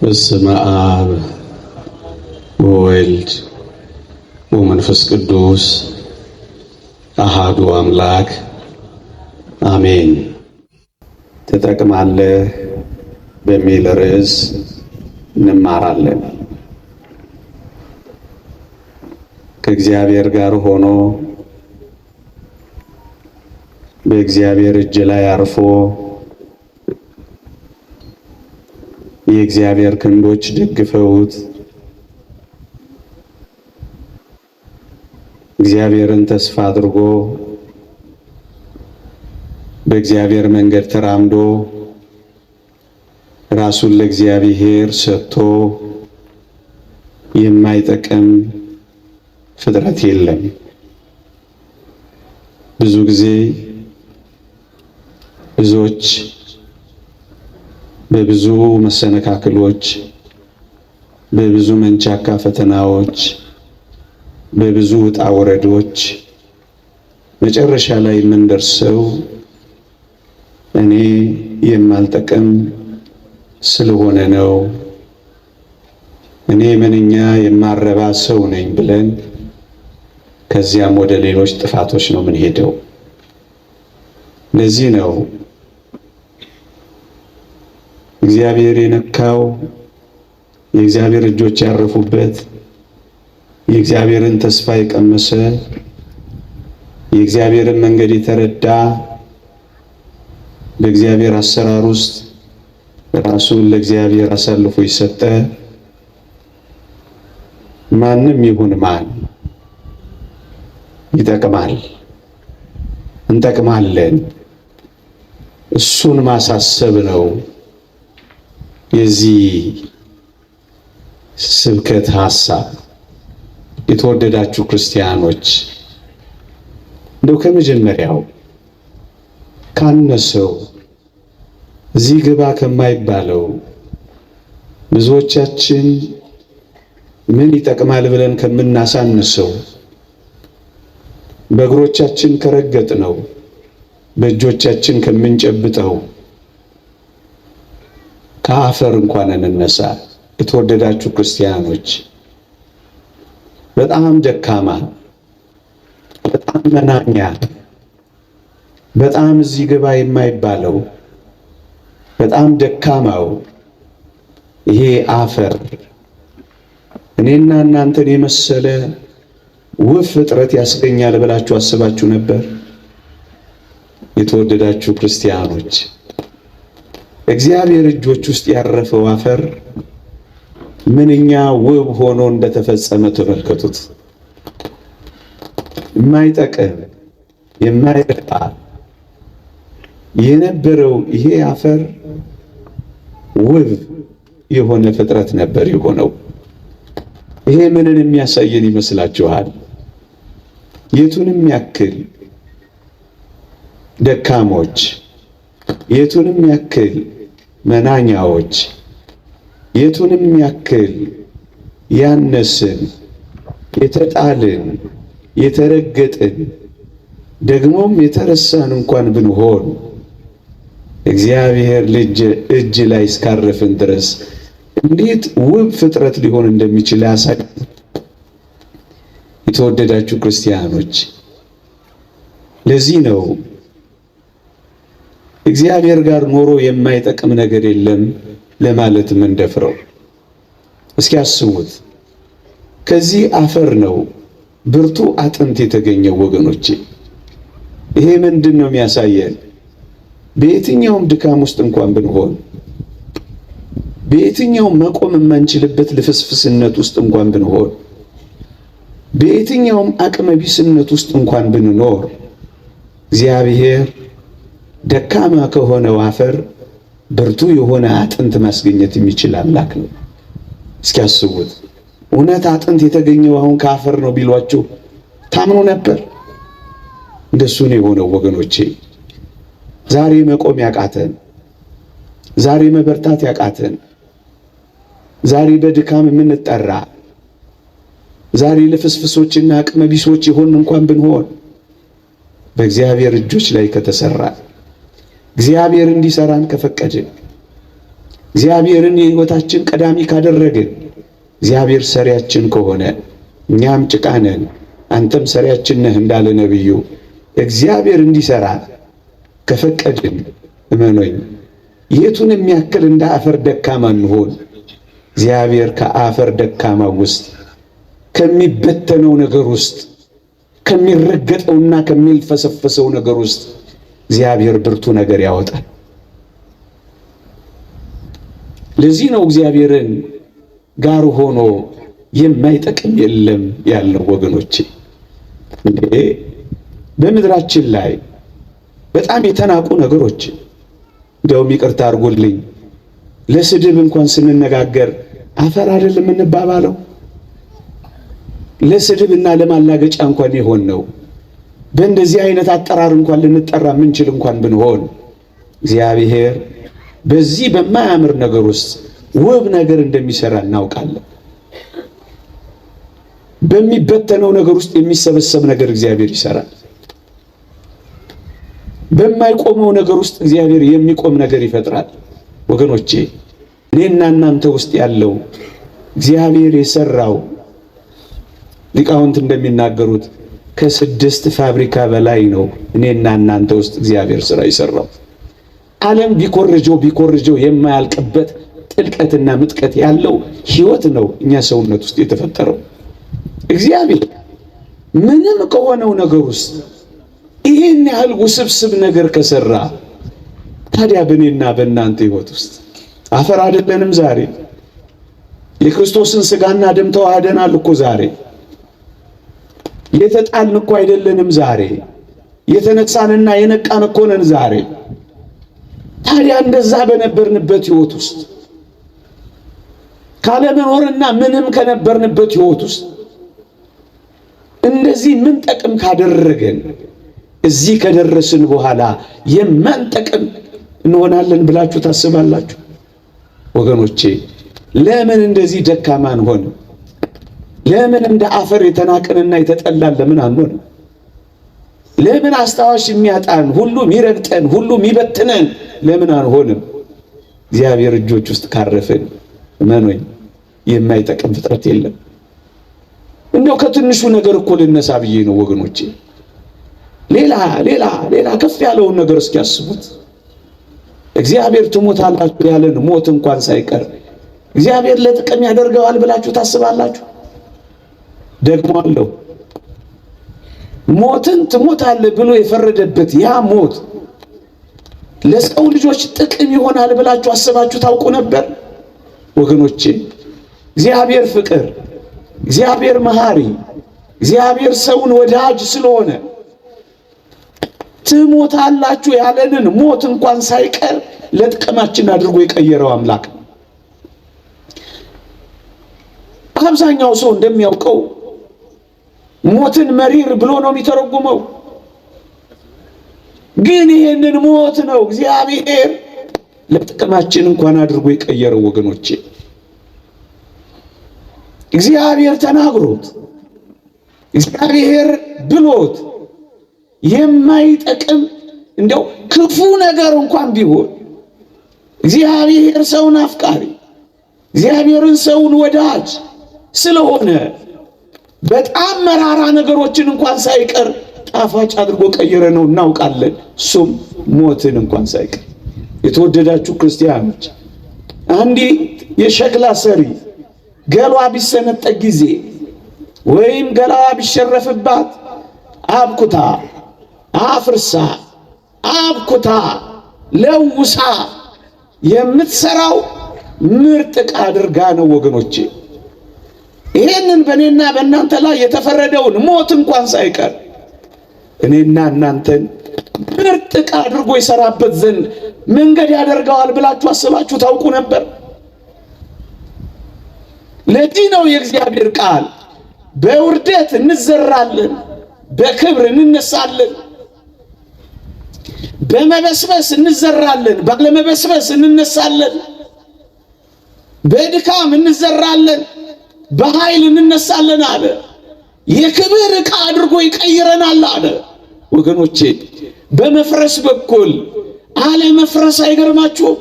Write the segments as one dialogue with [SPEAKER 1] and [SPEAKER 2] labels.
[SPEAKER 1] በስመ አብ ወወልድ ወመንፈስ ቅዱስ አሃዱ አምላክ አሜን። ትጠቅማለህ በሚል ርዕስ እንማራለን። ከእግዚአብሔር ጋር ሆኖ በእግዚአብሔር እጅ ላይ አርፎ የእግዚአብሔር ክንዶች ደግፈውት እግዚአብሔርን ተስፋ አድርጎ በእግዚአብሔር መንገድ ተራምዶ ራሱን ለእግዚአብሔር ሰጥቶ የማይጠቅም ፍጥረት የለም። ብዙ ጊዜ ብዙዎች በብዙ መሰነካክሎች፣ በብዙ መንቻካ ፈተናዎች፣ በብዙ ውጣ ወረዶች መጨረሻ ላይ የምንደርሰው እኔ የማልጠቅም ስለሆነ ነው፣ እኔ ምንኛ የማረባ ሰው ነኝ ብለን ከዚያም ወደ ሌሎች ጥፋቶች ነው የምንሄደው። ለዚህ ነው እግዚአብሔር የነካው የእግዚአብሔር እጆች ያረፉበት የእግዚአብሔርን ተስፋ የቀመሰ የእግዚአብሔርን መንገድ የተረዳ በእግዚአብሔር አሰራር ውስጥ ራሱን ለእግዚአብሔር አሳልፎ የሰጠ ማንም ይሁን ማን ይጠቅማል፣ እንጠቅማለን። እሱን ማሳሰብ ነው የዚህ ስብከት ሐሳብ። የተወደዳችሁ ክርስቲያኖች እንደው ከመጀመሪያው ካነሰው እዚህ ግባ ከማይባለው ብዙዎቻችን ምን ይጠቅማል ብለን ከምናሳንሰው በእግሮቻችን ከረገጥነው በእጆቻችን ከምንጨብጠው ከአፈር እንኳን እንነሳ። የተወደዳችሁ ክርስቲያኖች በጣም ደካማ፣ በጣም መናኛ፣ በጣም እዚህ ግባ የማይባለው በጣም ደካማው ይሄ አፈር እኔና እናንተን የመሰለ ውብ ፍጥረት ያስገኛል ብላችሁ አስባችሁ ነበር? የተወደዳችሁ ክርስቲያኖች እግዚአብሔር እጆች ውስጥ ያረፈው አፈር ምንኛ ውብ ሆኖ እንደተፈጸመ ተመልከቱት። የማይጠቅም የማይረባ የነበረው ይሄ አፈር ውብ የሆነ ፍጥረት ነበር የሆነው። ይሄ ምንን የሚያሳየን ይመስላችኋል? የቱንም ያክል ደካሞች፣ የቱንም ያክል መናኛዎች፣ የቱንም ያክል ያነስን፣ የተጣልን፣ የተረገጥን፣ ደግሞም የተረሳን እንኳን ብንሆን እግዚአብሔር እጅ ላይ እስካረፍን ድረስ እንዴት ውብ ፍጥረት ሊሆን እንደሚችል ያሳይ። የተወደዳችሁ ክርስቲያኖች ለዚህ ነው እግዚአብሔር ጋር ኖሮ የማይጠቅም ነገር የለም ለማለት የምንደፍረው። እስኪ አስቡት፣ ከዚህ አፈር ነው ብርቱ አጥንት የተገኘው ወገኖቼ። ይሄ ምንድን ነው የሚያሳየን? በየትኛውም ድካም ውስጥ እንኳን ብንሆን፣ በየትኛውም መቆም የማንችልበት ልፍስፍስነት ውስጥ እንኳን ብንሆን፣ በየትኛውም አቅመ ቢስነት ውስጥ እንኳን ብንኖር እግዚአብሔር ደካማ ከሆነው አፈር ብርቱ የሆነ አጥንት ማስገኘት የሚችል አምላክ ነው። እስኪ አስቡት፣ እውነት አጥንት የተገኘው አሁን ከአፈር ነው ቢሏችሁ ታምኑ ነበር? እንደሱ ነው የሆነው ወገኖቼ። ዛሬ መቆም ያቃተን፣ ዛሬ መበርታት ያቃተን፣ ዛሬ በድካም የምንጠራ፣ ዛሬ ለፍስፍሶችና አቅመ ቢሶች የሆን እንኳን ብንሆን በእግዚአብሔር እጆች ላይ ከተሰራ እግዚአብሔር እንዲሰራን ከፈቀደ እግዚአብሔርን የሕይወታችን ቀዳሚ ካደረግን እግዚአብሔር ሰሪያችን ከሆነ እኛም ጭቃ ነን አንተም ሰሪያችን ነህ እንዳለ ነብዩ እግዚአብሔር እንዲሰራ ከፈቀድን እመኖኝ የቱን የሚያክል እንደ አፈር ደካማ እንሆን እግዚአብሔር ከአፈር ደካማ ውስጥ ከሚበተነው ነገር ውስጥ ከሚረገጠውና ከሚልፈሰፈሰው ነገር ውስጥ እግዚአብሔር ብርቱ ነገር ያወጣል። ለዚህ ነው እግዚአብሔርን ጋር ሆኖ የማይጠቅም የለም ያለው ወገኖቼ። በምድራችን ላይ በጣም የተናቁ ነገሮች እንደውም ይቅርታ አድርጎልኝ ለስድብ እንኳን ስንነጋገር አፈር አይደለም እንባባለው። ለስድብና ለማላገጫ እንኳን ይሆን ነው በእንደዚህ አይነት አጠራር እንኳን ልንጠራ ምንችል እንኳን ብንሆን እግዚአብሔር በዚህ በማያምር ነገር ውስጥ ውብ ነገር እንደሚሰራ እናውቃለን። በሚበተነው ነገር ውስጥ የሚሰበሰብ ነገር እግዚአብሔር ይሰራል። በማይቆመው ነገር ውስጥ እግዚአብሔር የሚቆም ነገር ይፈጥራል። ወገኖቼ እኔና እናንተ ውስጥ ያለው እግዚአብሔር የሰራው ሊቃውንት እንደሚናገሩት ከ6 ፋብሪካ በላይ ነው እኔና እናንተ ውስጥ እግዚአብሔር ስራ ይሰራው። ዓለም ቢኮርጀው የማያልቅበት ጥልቀትና ምጥቀት ያለው ሕይወት ነው እኛ ሰውነት ውስጥ የተፈጠረው። እግዚአብሔር ምንም ከሆነው ነገር ውስጥ ይሄን ያህል ውስብስብ ነገር ከሰራ ታዲያ በእኔና በእናንተ ሕይወት ውስጥ አፈር አይደለንም? ዛሬ የክርስቶስን ሥጋና ደም ተዋህደናል እኮ ዛሬ። የተጣልን እኮ አይደለንም ዛሬ። የተነሳንና የነቃን እኮ ነን ዛሬ። ታዲያ እንደዛ በነበርንበት ሕይወት ውስጥ ካለመኖርና ምንም ከነበርንበት ሕይወት ውስጥ እንደዚህ ምን ጠቅም ካደረገን እዚህ ከደረስን በኋላ የማንጠቅም እንሆናለን ብላችሁ ታስባላችሁ? ወገኖቼ ለምን እንደዚህ ደካማ እንሆን? ለምን እንደ አፈር የተናቀንና የተጠላን ለምን አንሆን? ለምን አስታዋሽ የሚያጣን ሁሉ የሚረግጠን ሁሉ የሚበትነን ለምን አንሆንም? እግዚአብሔር እጆች ውስጥ ካረፍን እመኑኝ የማይጠቅም ፍጥረት የለም። እንደው ከትንሹ ነገር እኮ ልነሳ ብዬ ነው ወገኖቼ። ሌላ ከፍ ያለውን ነገር እስኪያስቡት እግዚአብሔር ትሞታላችሁ ያለን ሞት እንኳን ሳይቀር እግዚአብሔር ለጥቅም ያደርገዋል ብላችሁ ታስባላችሁ? ደግሞ አለው ሞትን ትሞታለህ ብሎ የፈረደበት ያ ሞት ለሰው ልጆች ጥቅም ይሆናል ብላችሁ አስባችሁ ታውቁ ነበር? ወገኖቼ እግዚአብሔር ፍቅር፣ እግዚአብሔር መሐሪ፣ እግዚአብሔር ሰውን ወዳጅ ስለሆነ ትሞታላችሁ ያለንን ሞት እንኳን ሳይቀር ለጥቅማችን አድርጎ የቀየረው አምላክ። አብዛኛው ሰው እንደሚያውቀው ሞትን መሪር ብሎ ነው የሚተረጉመው። ግን ይሄንን ሞት ነው እግዚአብሔር ለጥቅማችን እንኳን አድርጎ የቀየረው ወገኖቼ። እግዚአብሔር ተናግሮት እግዚአብሔር ብሎት የማይጠቅም እንደው ክፉ ነገር እንኳን ቢሆን እግዚአብሔር ሰውን አፍቃሪ እግዚአብሔርን ሰውን ወዳጅ ስለሆነ በጣም መራራ ነገሮችን እንኳን ሳይቀር ጣፋጭ አድርጎ ቀየረ ነው እናውቃለን። እሱም ሞትን እንኳን ሳይቀር። የተወደዳችሁ ክርስቲያኖች አንዲት የሸክላ ሰሪ ገሏ ቢሰነጠቅ ጊዜ ወይም ገላዋ ቢሸረፍባት አብኩታ አፍርሳ አብኩታ ለውሳ የምትሰራው ምርጥ ዕቃ አድርጋ ነው ወገኖቼ። ይሄንን በእኔና በእናንተ ላይ የተፈረደውን ሞት እንኳን ሳይቀር እኔና እናንተን ምርጥ ዕቃ አድርጎ ይሰራበት ዘንድ መንገድ ያደርገዋል ብላችሁ አስባችሁ ታውቁ ነበር? ለዚህ ነው የእግዚአብሔር ቃል በውርደት እንዘራለን፣ በክብር እንነሳለን። በመበስበስ እንዘራለን፣ ባለመበስበስ እንነሳለን። በድካም እንዘራለን፣ በኃይል እንነሳለን አለ። የክብር ዕቃ አድርጎ ይቀይረናል አለ። ወገኖቼ በመፍረስ በኩል አለመፍረስ አይገርማችሁም?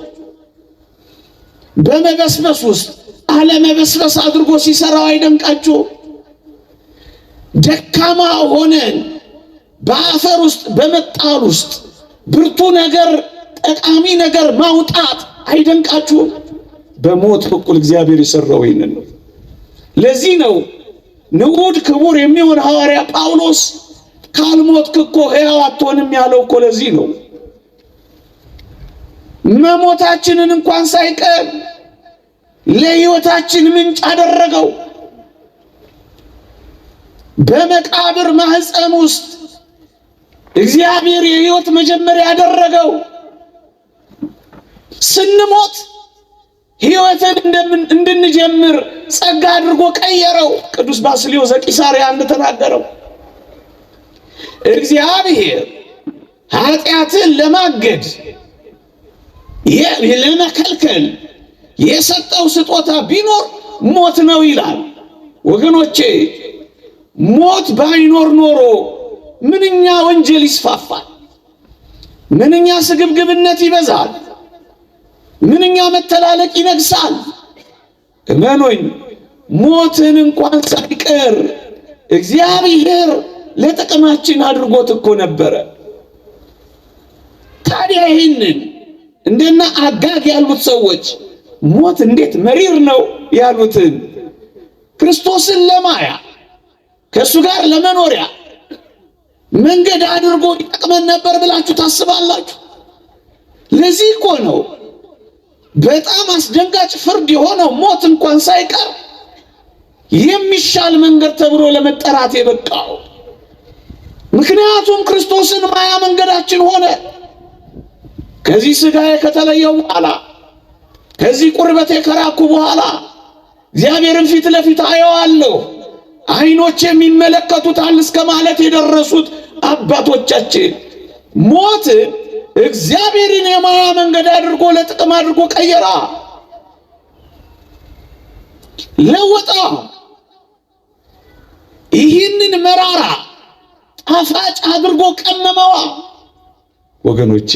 [SPEAKER 1] በመበስበስ ውስጥ አለመበስበስ አድርጎ ሲሰራው አይደንቃችሁ? ደካማ ሆነን በአፈር ውስጥ በመጣል ውስጥ ብርቱ ነገር ጠቃሚ ነገር ማውጣት አይደንቃችሁም? በሞት በኩል እግዚአብሔር የሰራው ይህንን ነው። ለዚህ ነው ንዑድ ክቡር የሚሆን ሐዋርያ ጳውሎስ ካልሞትክ እኮ ሕያው አትሆንም ያለው እኮ ለዚህ ነው። መሞታችንን እንኳን ሳይቀር ለሕይወታችን ምንጭ አደረገው። በመቃብር ማህፀን ውስጥ እግዚአብሔር የሕይወት መጀመሪያ ያደረገው ስንሞት ሕይወትን እንድንጀምር ጸጋ አድርጎ ቀየረው። ቅዱስ ባስልዮስ ዘቂሳርያ እንደተናገረው እግዚአብሔር ኃጢአትን ለማገድ ለመከልከል የሰጠው ስጦታ ቢኖር ሞት ነው ይላል። ወገኖቼ ሞት ባይኖር ኖሮ ምንኛ ወንጀል ይስፋፋል፣ ምንኛ ስግብግብነት ይበዛል፣ ምንኛ መተላለቅ ይነግሳል። እመኑኝ ሞትን እንኳን ሳይቀር እግዚአብሔር ለጥቅማችን አድርጎት እኮ ነበረ። ታዲያ ይህንን እንደና አጋግ ያሉት ሰዎች ሞት እንዴት መሪር ነው ያሉትን ክርስቶስን ለማያ ከእሱ ጋር ለመኖሪያ መንገድ አድርጎ ይጠቅመን ነበር ብላችሁ ታስባላችሁ? ለዚህ እኮ ነው በጣም አስደንጋጭ ፍርድ የሆነው ሞት እንኳን ሳይቀር የሚሻል መንገድ ተብሎ ለመጠራት የበቃው። ምክንያቱም ክርስቶስን ማያ መንገዳችን ሆነ። ከዚህ ሥጋዬ ከተለየው በኋላ ከዚህ ቁርበቴ ከራኩ በኋላ እግዚአብሔርን ፊት ለፊት አየዋለሁ፣ ዓይኖች የሚመለከቱታል እስከ ማለት የደረሱት አባቶቻችን ሞትን እግዚአብሔርን የማያ መንገድ አድርጎ ለጥቅም አድርጎ ቀየራ፣ ለወጣ። ይህንን መራራ ጣፋጭ አድርጎ ቀመመዋ። ወገኖቼ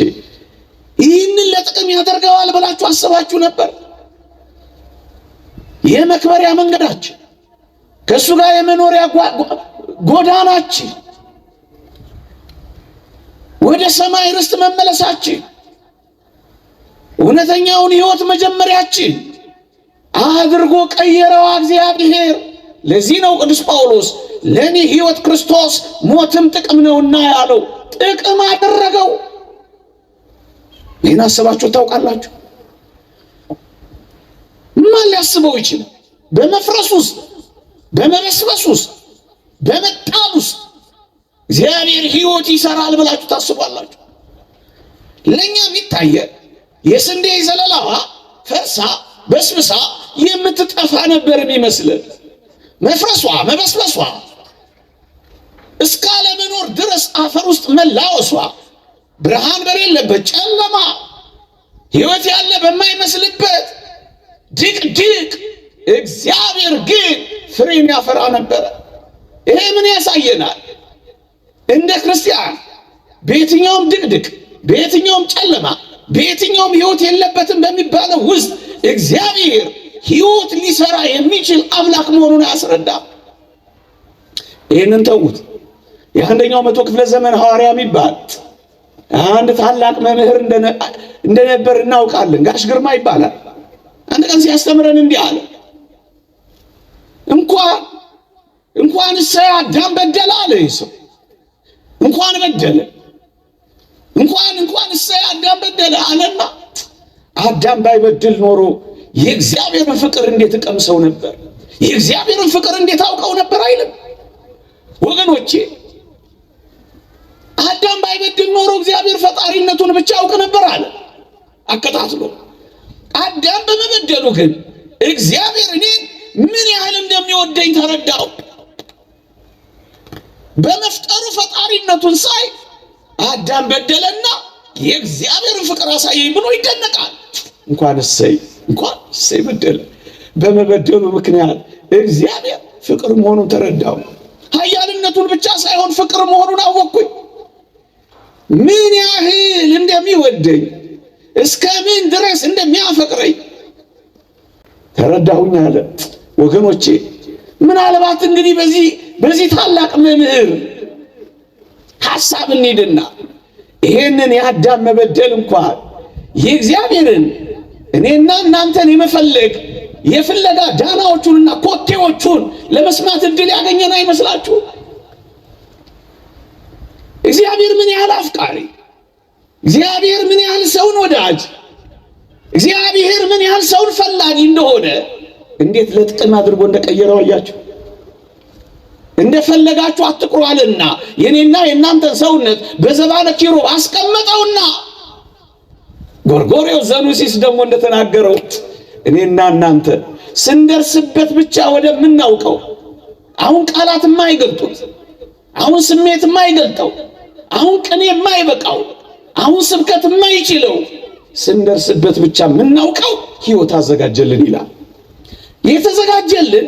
[SPEAKER 1] ይህንን ለጥቅም ያደርገዋል ብላችሁ አስባችሁ ነበር? የመክበሪያ መንገዳችን ከእሱ ጋር የመኖሪያ ጎዳናችን ወደ ሰማይ ርስት መመለሳችን እውነተኛውን ሕይወት መጀመሪያችን አድርጎ ቀየረው እግዚአብሔር። ለዚህ ነው ቅዱስ ጳውሎስ ለኔ ሕይወት ክርስቶስ ሞትም ጥቅም ነውና ያለው። ጥቅም አደረገው። ይህን አስባችሁ ታውቃላችሁ? ማን ሊያስበው ይችላል? በመፍረስ ውስጥ በመበስበስ ውስጥ በመጣል ውስጥ እግዚአብሔር ሕይወት ይሰራል ብላችሁ ታስባላችሁ? ለኛ የሚታየ የስንዴ ዘለላዋ ፈርሳ በስብሳ የምትጠፋ ነበር የሚመስለን። መፍረሷ መበስበሷ እስከ አለመኖር ድረስ አፈር ውስጥ መላወሷ፣ ብርሃን በሌለበት ጨለማ፣ ሕይወት ያለ በማይመስልበት ድቅድቅ እግዚአብሔር ግን ፍሬን ያፈራ ነበረ። ይሄ ምን ያሳየናል? እንደ ክርስቲያን በየትኛውም ድቅድቅ፣ በየትኛውም ጨለማ፣ በየትኛውም ሕይወት የለበትም በሚባለው ውስጥ እግዚአብሔር ሕይወት ሊሰራ የሚችል አምላክ መሆኑን ያስረዳል። ይህንን ተዉት። የአንደኛው መቶ ክፍለ ዘመን ሐዋርያ የሚባል አንድ ታላቅ መምህር እንደነበር እናውቃለን። ጋሽ ግርማ ይባላል። አንድ ቀን ሲያስተምረን እንዲህ አለ። እንኳን እሰይ አዳም በደለ አለ። ይህ ሰው እንኳን በደለ እንኳን እሰይ አዳም በደለ አለና አዳም ባይበድል ኖሮ የእግዚአብሔርን ፍቅር እንዴት እቀምሰው ነበር፣ የእግዚአብሔርን ፍቅር እንዴት አውቀው ነበር አይልም? ወገኖቼ አዳም ባይበድል ኖሮ እግዚአብሔር ፈጣሪነቱን ብቻ አውቅ ነበር አለ አከታትሎ። አዳም በመበደሉ ግን እግዚአብሔር እኔን ምን ያህል እንደሚወደኝ ተረዳው። በመፍጠሩ ፈጣሪነቱን ሳይ አዳም በደለና የእግዚአብሔርን ፍቅር አሳየኝ ብሎ ይደነቃል። እንኳን እሰይ በደለ። በመበደሉ ምክንያት እግዚአብሔር ፍቅር መሆኑን ተረዳው። ኃያልነቱን ብቻ ሳይሆን ፍቅር መሆኑን አወቅኩኝ። ምን ያህል እንደሚወደኝ እስከ ምን ድረስ እንደሚያፈቅረኝ ተረዳሁኝ አለ። ወገኖቼ ምናልባት እንግዲህ በዚህ ታላቅ መምህር ሐሳብ እንሂድና ይሄንን የአዳም መበደል እንኳን የእግዚአብሔርን እኔና እናንተን የፍለጋ ዳናዎቹንና ኮቴዎቹን ለመስማት እድል ያገኘን አይመስላችሁ? እግዚአብሔር ምን ያህል አፍቃሪ፣ እግዚአብሔር ምን ያህል ሰውን ወዳጅ፣ እግዚአብሔር ምን ያህል ሰውን ፈላጊ እንደሆነ እንዴት ለጥቅም አድርጎ እንደቀየረው አያችሁ። እንደፈለጋችሁ አትቁሩ አለና የኔና የእናንተን ሰውነት በዘባነ ኪሩብ አስቀመጠውና ጎርጎርዮስ ዘኑሲስ ደግሞ እንደተናገረው እኔና እናንተ ስንደርስበት ብቻ ወደምናውቀው አሁን ቃላት የማይገልጡት አሁን ስሜት የማይገልጠው አሁን ቅኔ የማይበቃው አሁን ስብከት የማይችለው ስንደርስበት ብቻ የምናውቀው ሕይወት አዘጋጀልን ይላል። የተዘጋጀልን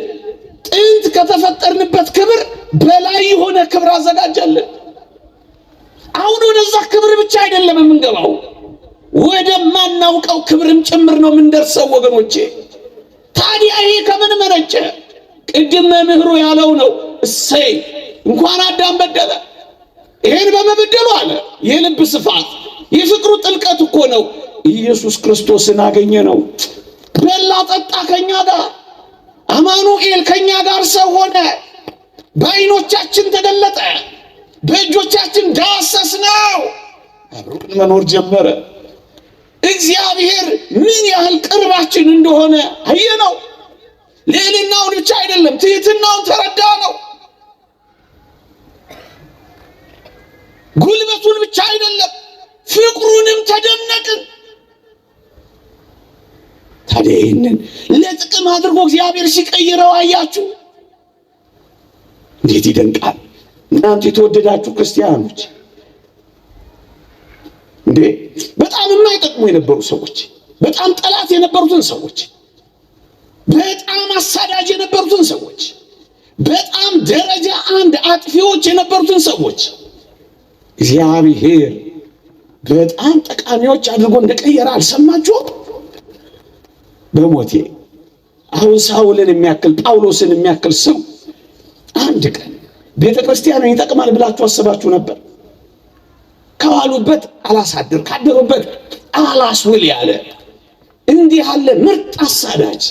[SPEAKER 1] ጥንት ከተፈጠርንበት ክብር በላይ የሆነ ክብር አዘጋጀልን። አሁን ወደዛ ክብር ብቻ አይደለም የምንገባው፣ ወደማናውቀው ክብርም ጭምር ነው የምንደርሰው ወገኖቼ። ታዲያ ይሄ ከምን መነጨ? ቅድም መምህሩ ያለው ነው። እሰይ እንኳን አዳም በደለ፣ ይሄን በመበደሉ አለ የልብ ስፋት የፍቅሩ ጥልቀት እኮ ነው ኢየሱስ ክርስቶስን አገኘ ነው። በላ ጠጣ ከኛ ጋር፣ አማኑኤል ከኛ ጋር ሰው ሆነ፣ በዓይኖቻችን ተገለጠ፣ በእጆቻችን ዳሰስ ነው፣ አብሮን መኖር ጀመረ። እግዚአብሔር ምን ያህል ቅርባችን እንደሆነ አየነው። ልዕልናውን ብቻ አይደለም ትሕትናውን ተረዳ ነው። ጉልበቱን ብቻ አይደለም ፍቅሩንም ተደነቅን። ታዲያ ይህንን ለጥቅም አድርጎ እግዚአብሔር ሲቀይረው አያችሁ፣ እንዴት ይደንቃል! እናንተ የተወደዳችሁ ክርስቲያኖች እንዴ በጣም የማይጠቅሙ የነበሩ ሰዎች፣ በጣም ጠላት የነበሩትን ሰዎች፣ በጣም አሳዳጅ የነበሩትን ሰዎች፣ በጣም ደረጃ አንድ አጥፊዎች የነበሩትን ሰዎች እግዚአብሔር በጣም ጠቃሚዎች አድርጎ እንደቀየረ አልሰማችሁም? በሞቴ አሁን ሳውልን የሚያክል ጳውሎስን የሚያክል ሰው አንድ ቀን ቤተ ክርስቲያንን ይጠቅማል ብላችሁ አስባችሁ ነበር? ከዋሉበት አላሳድር ካደሩበት አላስውል ያለ እንዲህ ያለ ምርጥ አሳዳጅ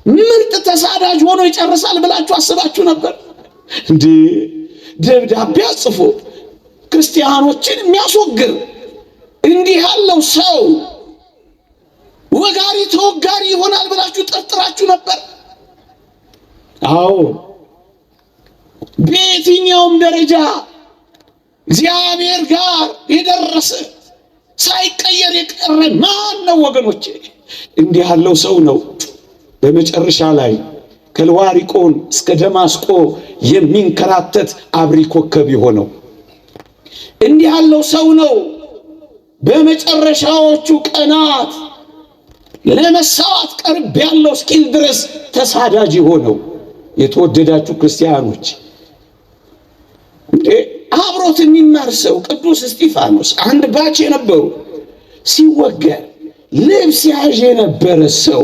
[SPEAKER 1] ምርጥ ተሳዳጅ ሆኖ ይጨርሳል ብላችሁ አስባችሁ ነበር? እንዴ ደብዳቤ ጽፎ ክርስቲያኖችን የሚያስወግር እንዲህ ያለው ሰው ወጋሪ ተወጋሪ ይሆናል ብላችሁ ጠርጥራችሁ ነበር? አዎ በየትኛውም ደረጃ እግዚአብሔር ጋር የደረሰ ሳይቀየር የቀረ ማን ነው ወገኖቼ? እንዲህ ያለው ሰው ነው በመጨረሻ ላይ ከልዋሪቆን እስከ ደማስቆ የሚንከራተት አብሪ ኮከብ የሆነው። እንዲህ ያለው ሰው ነው በመጨረሻዎቹ ቀናት ለመሳዋት ቀርብ ያለው እስኪል ድረስ ተሳዳጅ የሆነው። የተወደዳችሁ ክርስቲያኖች እንዴ አብሮት የሚማር ሰው ቅዱስ እስጢፋኖስ አንድ ባች የነበሩ ሲወገር ልብስ ያዥ የነበረ ሰው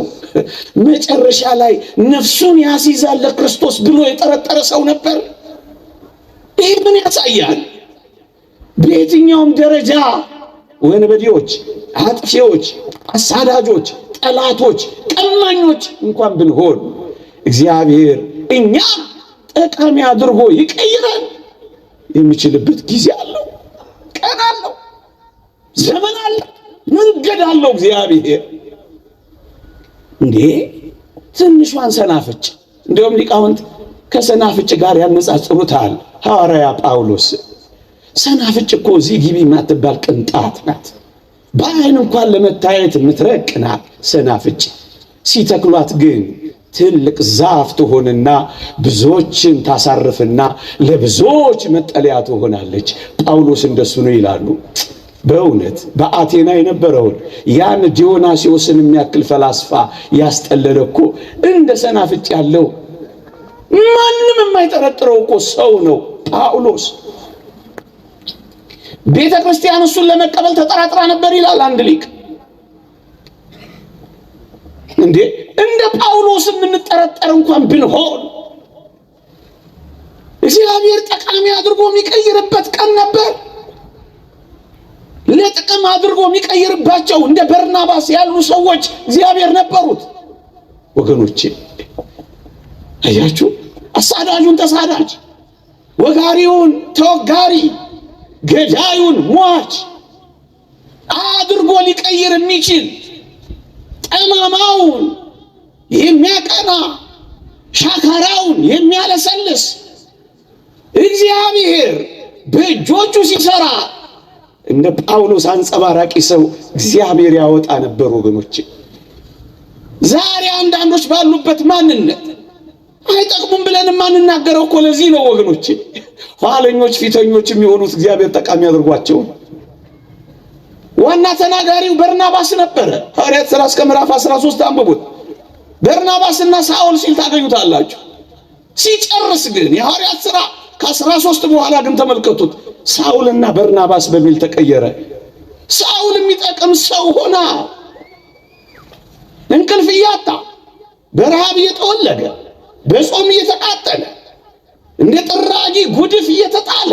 [SPEAKER 1] መጨረሻ ላይ ነፍሱን ያስይዛል ለክርስቶስ ብሎ የጠረጠረ ሰው ነበር። ይህ ምን ያሳያል? በየትኛውም ደረጃ ወንበዴዎች፣ አጥፊዎች፣ አሳዳጆች፣ ጠላቶች፣ ቀማኞች እንኳን ብንሆን እግዚአብሔር እኛ ጠቃሚ አድርጎ ይቀይራል የሚችልበት ጊዜ አለው፣ ቀን አለው፣ ዘመን አለው፣ መንገድ አለው። እግዚአብሔር እንዴ ትንሿን ሰናፍጭ እንደውም ሊቃውንት ከሰናፍጭ ጋር ያነጻጽሩታል። ሐዋርያ ጳውሎስ ሰናፍጭ እኮ እዚህ ግቢ የማትባል ቅንጣት ናት፣ በዓይን እንኳን ለመታየት የምትረቅ ናት። ሰናፍጭ ሲተክሏት ግን ትልቅ ዛፍ ትሆንና ብዙዎችን ታሳርፍና ለብዙዎች መጠለያ ትሆናለች። ጳውሎስ እንደሱ ነው ይላሉ። በእውነት በአቴና የነበረውን ያን ዲዮናስዮስን የሚያክል ፈላስፋ ያስጠለለ እኮ እንደ ሰናፍጭ ያለው ማንም የማይጠረጥረው እኮ ሰው ነው ጳውሎስ። ቤተ ክርስቲያን እሱን ለመቀበል ተጠራጥራ ነበር ይላል አንድ ሊቅ። እንዴ እንደ ጳውሎስ የጠረጠረ እንኳን ብንሆን እግዚአብሔር ጠቃሚ አድርጎ የሚቀይርበት ቀን ነበር። ለጥቅም አድርጎ የሚቀይርባቸው እንደ በርናባስ ያሉ ሰዎች እግዚአብሔር ነበሩት። ወገኖቼ አያችሁ፣ አሳዳጁን ተሳዳጅ፣ ወጋሪውን ተወጋሪ፣ ገዳዩን ሟች አድርጎ ሊቀይር የሚችል ጠማማውን የሚያቀና ሻካራውን የሚያለሰልስ እግዚአብሔር በእጆቹ ሲሰራ እንደ ጳውሎስ አንጸባራቂ ሰው እግዚአብሔር ያወጣ ነበር። ወገኖቼ ዛሬ አንዳንዶች ባሉበት ማንነት አይጠቅሙም ብለን ማንናገረው እኮ ለዚህ ነው ወገኖቼ። ኋለኞች ፊተኞች የሚሆኑት እግዚአብሔር ጠቃሚ አድርጓቸው። ዋና ተናጋሪው በርናባስ ነበረ። ሐዋርያት ሥራ እስከ ምዕራፍ 13 አንብቡት። በርናባስና ሳኦል ሲል ታገኙታላችሁ። ሲጨርስ ግን የሐዋርያት ሥራ ከ13 በኋላ ግን ተመልከቱት፣ ሳኦልና በርናባስ በሚል ተቀየረ። ሳኦል የሚጠቅም ሰው ሆና እንቅልፍ እያጣ በረሃብ እየተወለገ በጾም እየተቃጠለ እንደ ጥራጊ ጉድፍ እየተጣለ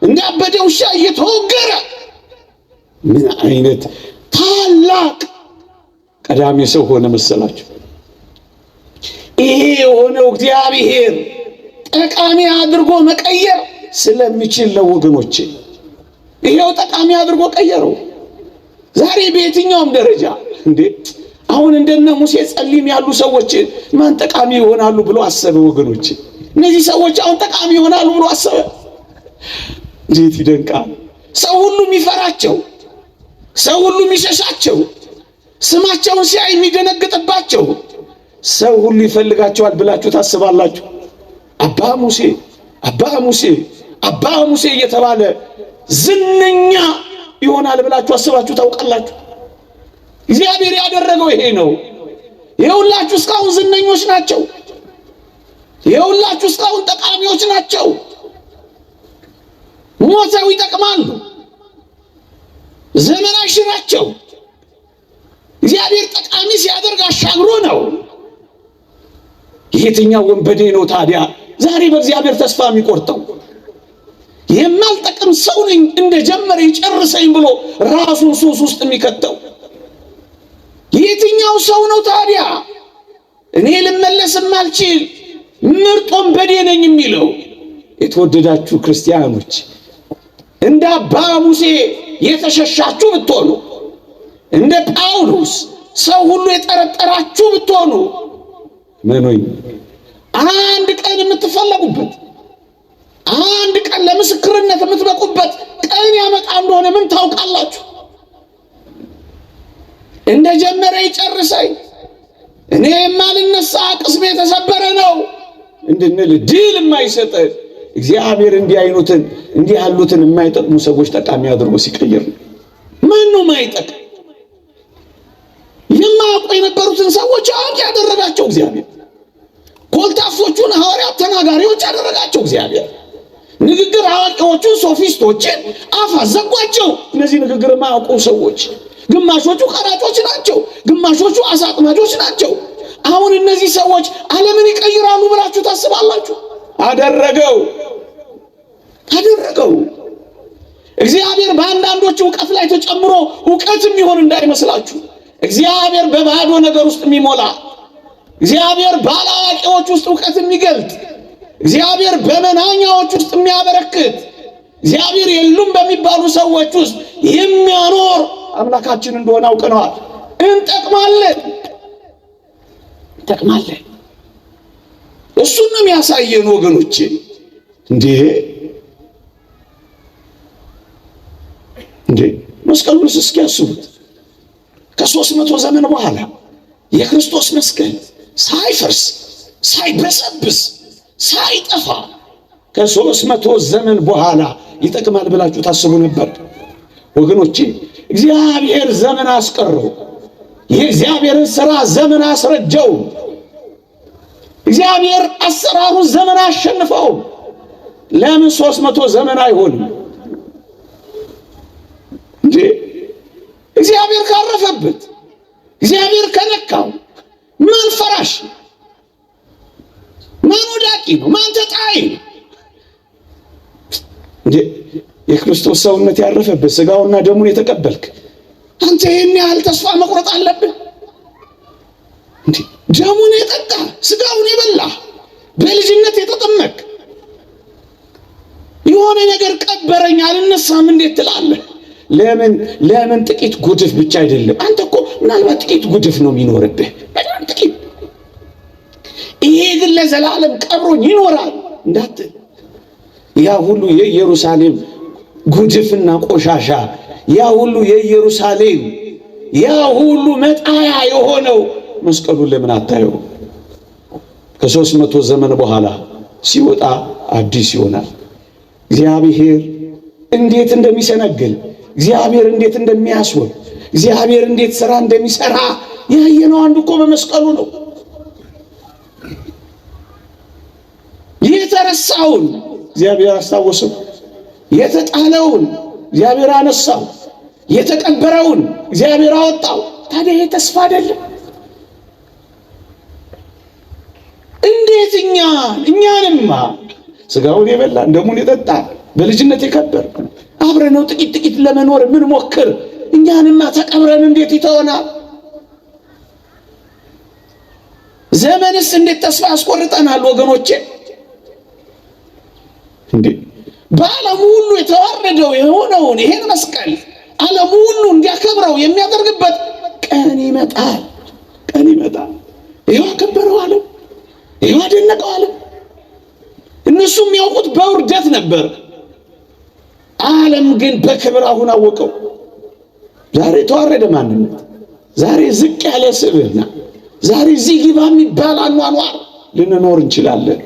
[SPEAKER 1] እንደ አበደ ውሻ እየተወገረ ምን አይነት ታላቅ ቀዳሚ ሰው ሆነ መሰላችሁ? ይሄ የሆነው እግዚአብሔር ጠቃሚ አድርጎ መቀየር ስለሚችል ነው ወገኖቼ። ይሄው ጠቃሚ አድርጎ ቀየረው። ዛሬ በየትኛውም ደረጃ እንዴ አሁን እንደነ ሙሴ ጸሊም ያሉ ሰዎች ማን ጠቃሚ ይሆናሉ ብሎ አሰበ ወገኖቼ? እነዚህ ሰዎች አሁን ጠቃሚ ይሆናሉ ብሎ አሰበ። እንዴት ይደንቃል! ሰው ሁሉ የሚፈራቸው፣ ሰው ሁሉ የሚሸሻቸው፣ ስማቸውን ሲያይ የሚደነግጥባቸው ሰው ሁሉ ይፈልጋቸዋል ብላችሁ ታስባላችሁ? አባ ሙሴ አባ ሙሴ አባ ሙሴ እየተባለ ዝነኛ ይሆናል ብላችሁ አስባችሁ ታውቃላችሁ? እግዚአብሔር ያደረገው ይሄ ነው። የሁላችሁ እስካሁን ዝነኞች ናቸው። የሁላችሁ እስካሁን ጠቃሚዎች ናቸው። ሞተው ይጠቅማሉ። ዘመን አይሽራቸው። እግዚአብሔር ጠቃሚ ሲያደርግ አሻግሮ ነው። የትኛው ወንበዴ ነው ታዲያ ዛሬ በእግዚአብሔር ተስፋ የሚቆርጠው? የማልጠቅም ሰው ነኝ እንደጀመረ ይጨርሰኝ ብሎ ራሱን ሱስ ውስጥ የሚከተው የትኛው ሰው ነው ታዲያ እኔ ልመለስ የማልችል ምርጥ ወንበዴ ነኝ የሚለው? የተወደዳችሁ ክርስቲያኖች እንደ አባ ሙሴ የተሸሻችሁ ብትሆኑ፣ እንደ ጳውሎስ ሰው ሁሉ የጠረጠራችሁ ብትሆኑ፣ ምኑኝ አንድ ቀን የምትፈለጉበት፣ አንድ ቀን ለምስክርነት የምትበቁበት ቀን ያመጣ እንደሆነ ምን ታውቃላችሁ? እንደጀመረ ይጨርሰኝ፣ እኔ የማልነሳ ቅስሜ የተሰበረ ነው እንድንል ድል የማይሰጠን እግዚአብሔር እንዲህ ያሉትን የማይጠቅሙ ሰዎች ጠቃሚ አድርጎ ሲቀይር ማን ነው የማይጠቅም? የማያውቁ የነበሩትን ሰዎች አዋቂ ያደረጋቸው እግዚአብሔር። ኮልታፎቹን ሐዋርያት ተናጋሪዎች ያደረጋቸው እግዚአብሔር። ንግግር አዋቂዎቹን ሶፊስቶችን አፍ አዘጓቸው። እነዚህ ንግግር የማያውቁ ሰዎች ግማሾቹ ቀራጮች ናቸው፣ ግማሾቹ አሳጥማጆች ናቸው። አሁን እነዚህ ሰዎች ዓለምን ይቀይራሉ ብላችሁ ታስባላችሁ? አደረገው። እግዚአብሔር በአንዳንዶች ዕውቀት ላይ ተጨምሮ ዕውቀት የሚሆን እንዳይመስላችሁ። እግዚአብሔር በባዶ ነገር ውስጥ የሚሞላ፣ እግዚአብሔር ባላዋቂዎች ውስጥ ዕውቀት የሚገልጥ፣ እግዚአብሔር በመናኛዎች ውስጥ የሚያበረክት፣ እግዚአብሔር የሉም በሚባሉ ሰዎች ውስጥ የሚያኖር አምላካችን እንደሆነ አውቀነዋል። እንጠቅማለን። እሱን ነው የሚያሳየን ወገኖቼ። እንዴ መስቀሉን እስኪያስቡት ከ300 ዘመን በኋላ የክርስቶስ መስቀል ሳይፈርስ ሳይበሰብስ ሳይጠፋ ከ300 ዘመን በኋላ ይጠቅማል ብላችሁ ታስቡ ነበር ወገኖቼ? እግዚአብሔር ዘመን አስቀረው። የእግዚአብሔርን ሥራ ዘመን አስረጀው። እግዚአብሔር አሰራሩን ዘመን አሸንፈው። ለምን 300 ዘመን አይሆንም እንዴ? እግዚአብሔር ካረፈበት፣ እግዚአብሔር ከነካው ማን ፈራሽ? ነው? ማን ተጣይ ነው? የክርስቶስ ሰውነት ያረፈበት ሥጋውና ደሙን የተቀበልክ አንተ ይህን ያህል ተስፋ መቁረጥ አለብህ? ደሙን የጠጣ ሥጋውን የበላ በልጅነት የተጠመቅ የሆነ ነገር ቀበረኝ አልነሳም እንዴት ትላለህ? ለምን ጥቂት ጉድፍ ብቻ አይደለም። አንተ እኮ ምናልባት ጥቂት ጉድፍ ነው የሚኖርብህ፣ በጣም ጥቂት። ይሄ ግን ለዘላለም ቀብሮኝ ይኖራል እንዳትል። ያ ሁሉ የኢየሩሳሌም ጉድፍና ቆሻሻ፣ ያ ሁሉ የኢየሩሳሌም ያ ሁሉ መጣያ የሆነው መስቀሉን ለምን አታየው? ከ300 ዘመን በኋላ ሲወጣ አዲስ ይሆናል። እግዚአብሔር እንዴት እንደሚሰነግል፣ እግዚአብሔር እንዴት እንደሚያስወብ፣ እግዚአብሔር እንዴት ሥራ እንደሚሠራ ያየነው አንዱ እኮ በመስቀሉ ነው። የተረሳውን እግዚአብሔር አስታወሰው፣ የተጣለውን እግዚአብሔር አነሳው፣ የተቀበረውን እግዚአብሔር አወጣው። ታዲያ ይሄ ተስፋ አይደለም? እንዴት እኛንማ ሥጋውን የበላን ደሙን የጠጣን በልጅነት የከበር አብረነው ጥቂት ለመኖር ምን ሞክር እኛንማ ተቀብረን እንዴት ይተወናል? ዘመንስ እንዴት ተስፋ ያስቆርጠናል ወገኖቼ? በዓለም ሁሉ የተዋረደው የሆነውን ይሄን መስቀል ዓለም ሁሉ እንዲያከብረው የሚያደርግበት ቀን ይመጣል። ይኸው አከበረው ዓለም፣ ይኸው አደነቀው ዓለም። እነሱ የሚያውቁት በውርደት ነበር፣ ዓለም ግን በክብር አሁን አወቀው። ዛሬ የተዋረደ ማንነት፣ ዛሬ ዝቅ ያለ ስብዕና፣ ዛሬ እዚህ ግባ የሚባል አኗኗር ልንኖር እንችላለን።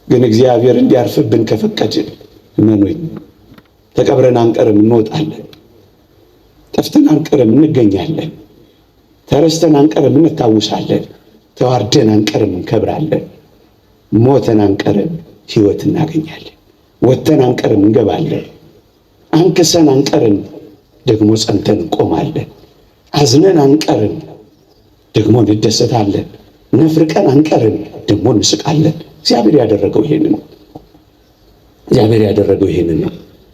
[SPEAKER 1] ግን እግዚአብሔር እንዲያርፍብን ከፈቀድን እመኑኝ ተቀብረን አንቀርም፣ እንወጣለን። ጠፍተን አንቀርም፣ እንገኛለን። ተረስተን አንቀርም፣ እንታውሳለን። ተዋርደን አንቀርም፣ እንከብራለን። ሞተን አንቀርም፣ ሕይወት እናገኛለን። ወጥተን አንቀርም፣ እንገባለን። አንክሰን አንቀርም፣ ደግሞ ጸንተን እንቆማለን። አዝነን አንቀርም፣ ደግሞ እንደሰታለን። ነፍርቀን አንቀርም፣ ደግሞ እንስቃለን። እግዚአብሔር ያደረገው ይሄንን ነው። እግዚአብሔር ያደረገው ይሄንን ነው።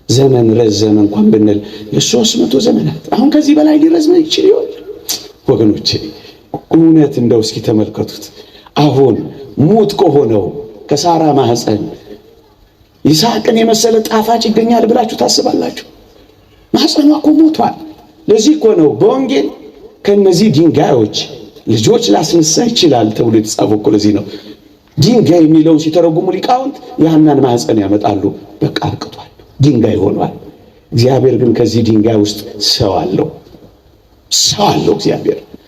[SPEAKER 1] ዘመን ረዘመ እንኳን ብንል የ300 ዘመናት አሁን ከዚህ በላይ ሊረዝም ይችል ይሆን ወገኖቼ? እውነት እንደው እስኪ ተመልከቱት። አሁን ሙት ከሆነው ከሳራ ማህፀን ይስሐቅን የመሰለ ጣፋጭ ይገኛል ብላችሁ ታስባላችሁ? ማህፀኗ እኮ ሞቷል። ለዚህ እኮ ነው በወንጌል ከነዚህ ድንጋዮች ልጆች ላስነሳ ይችላል ተብሎ የተጻፈው እኮ ለዚህ ነው። ድንጋይ የሚለውን ሲተረጉሙ ሊቃውንት የሐናን ማህፀን ያመጣሉ። በቃ አብቅቷል፣ ድንጋይ ሆኗል። እግዚአብሔር ግን ከዚህ ድንጋይ ውስጥ ሰው አለው።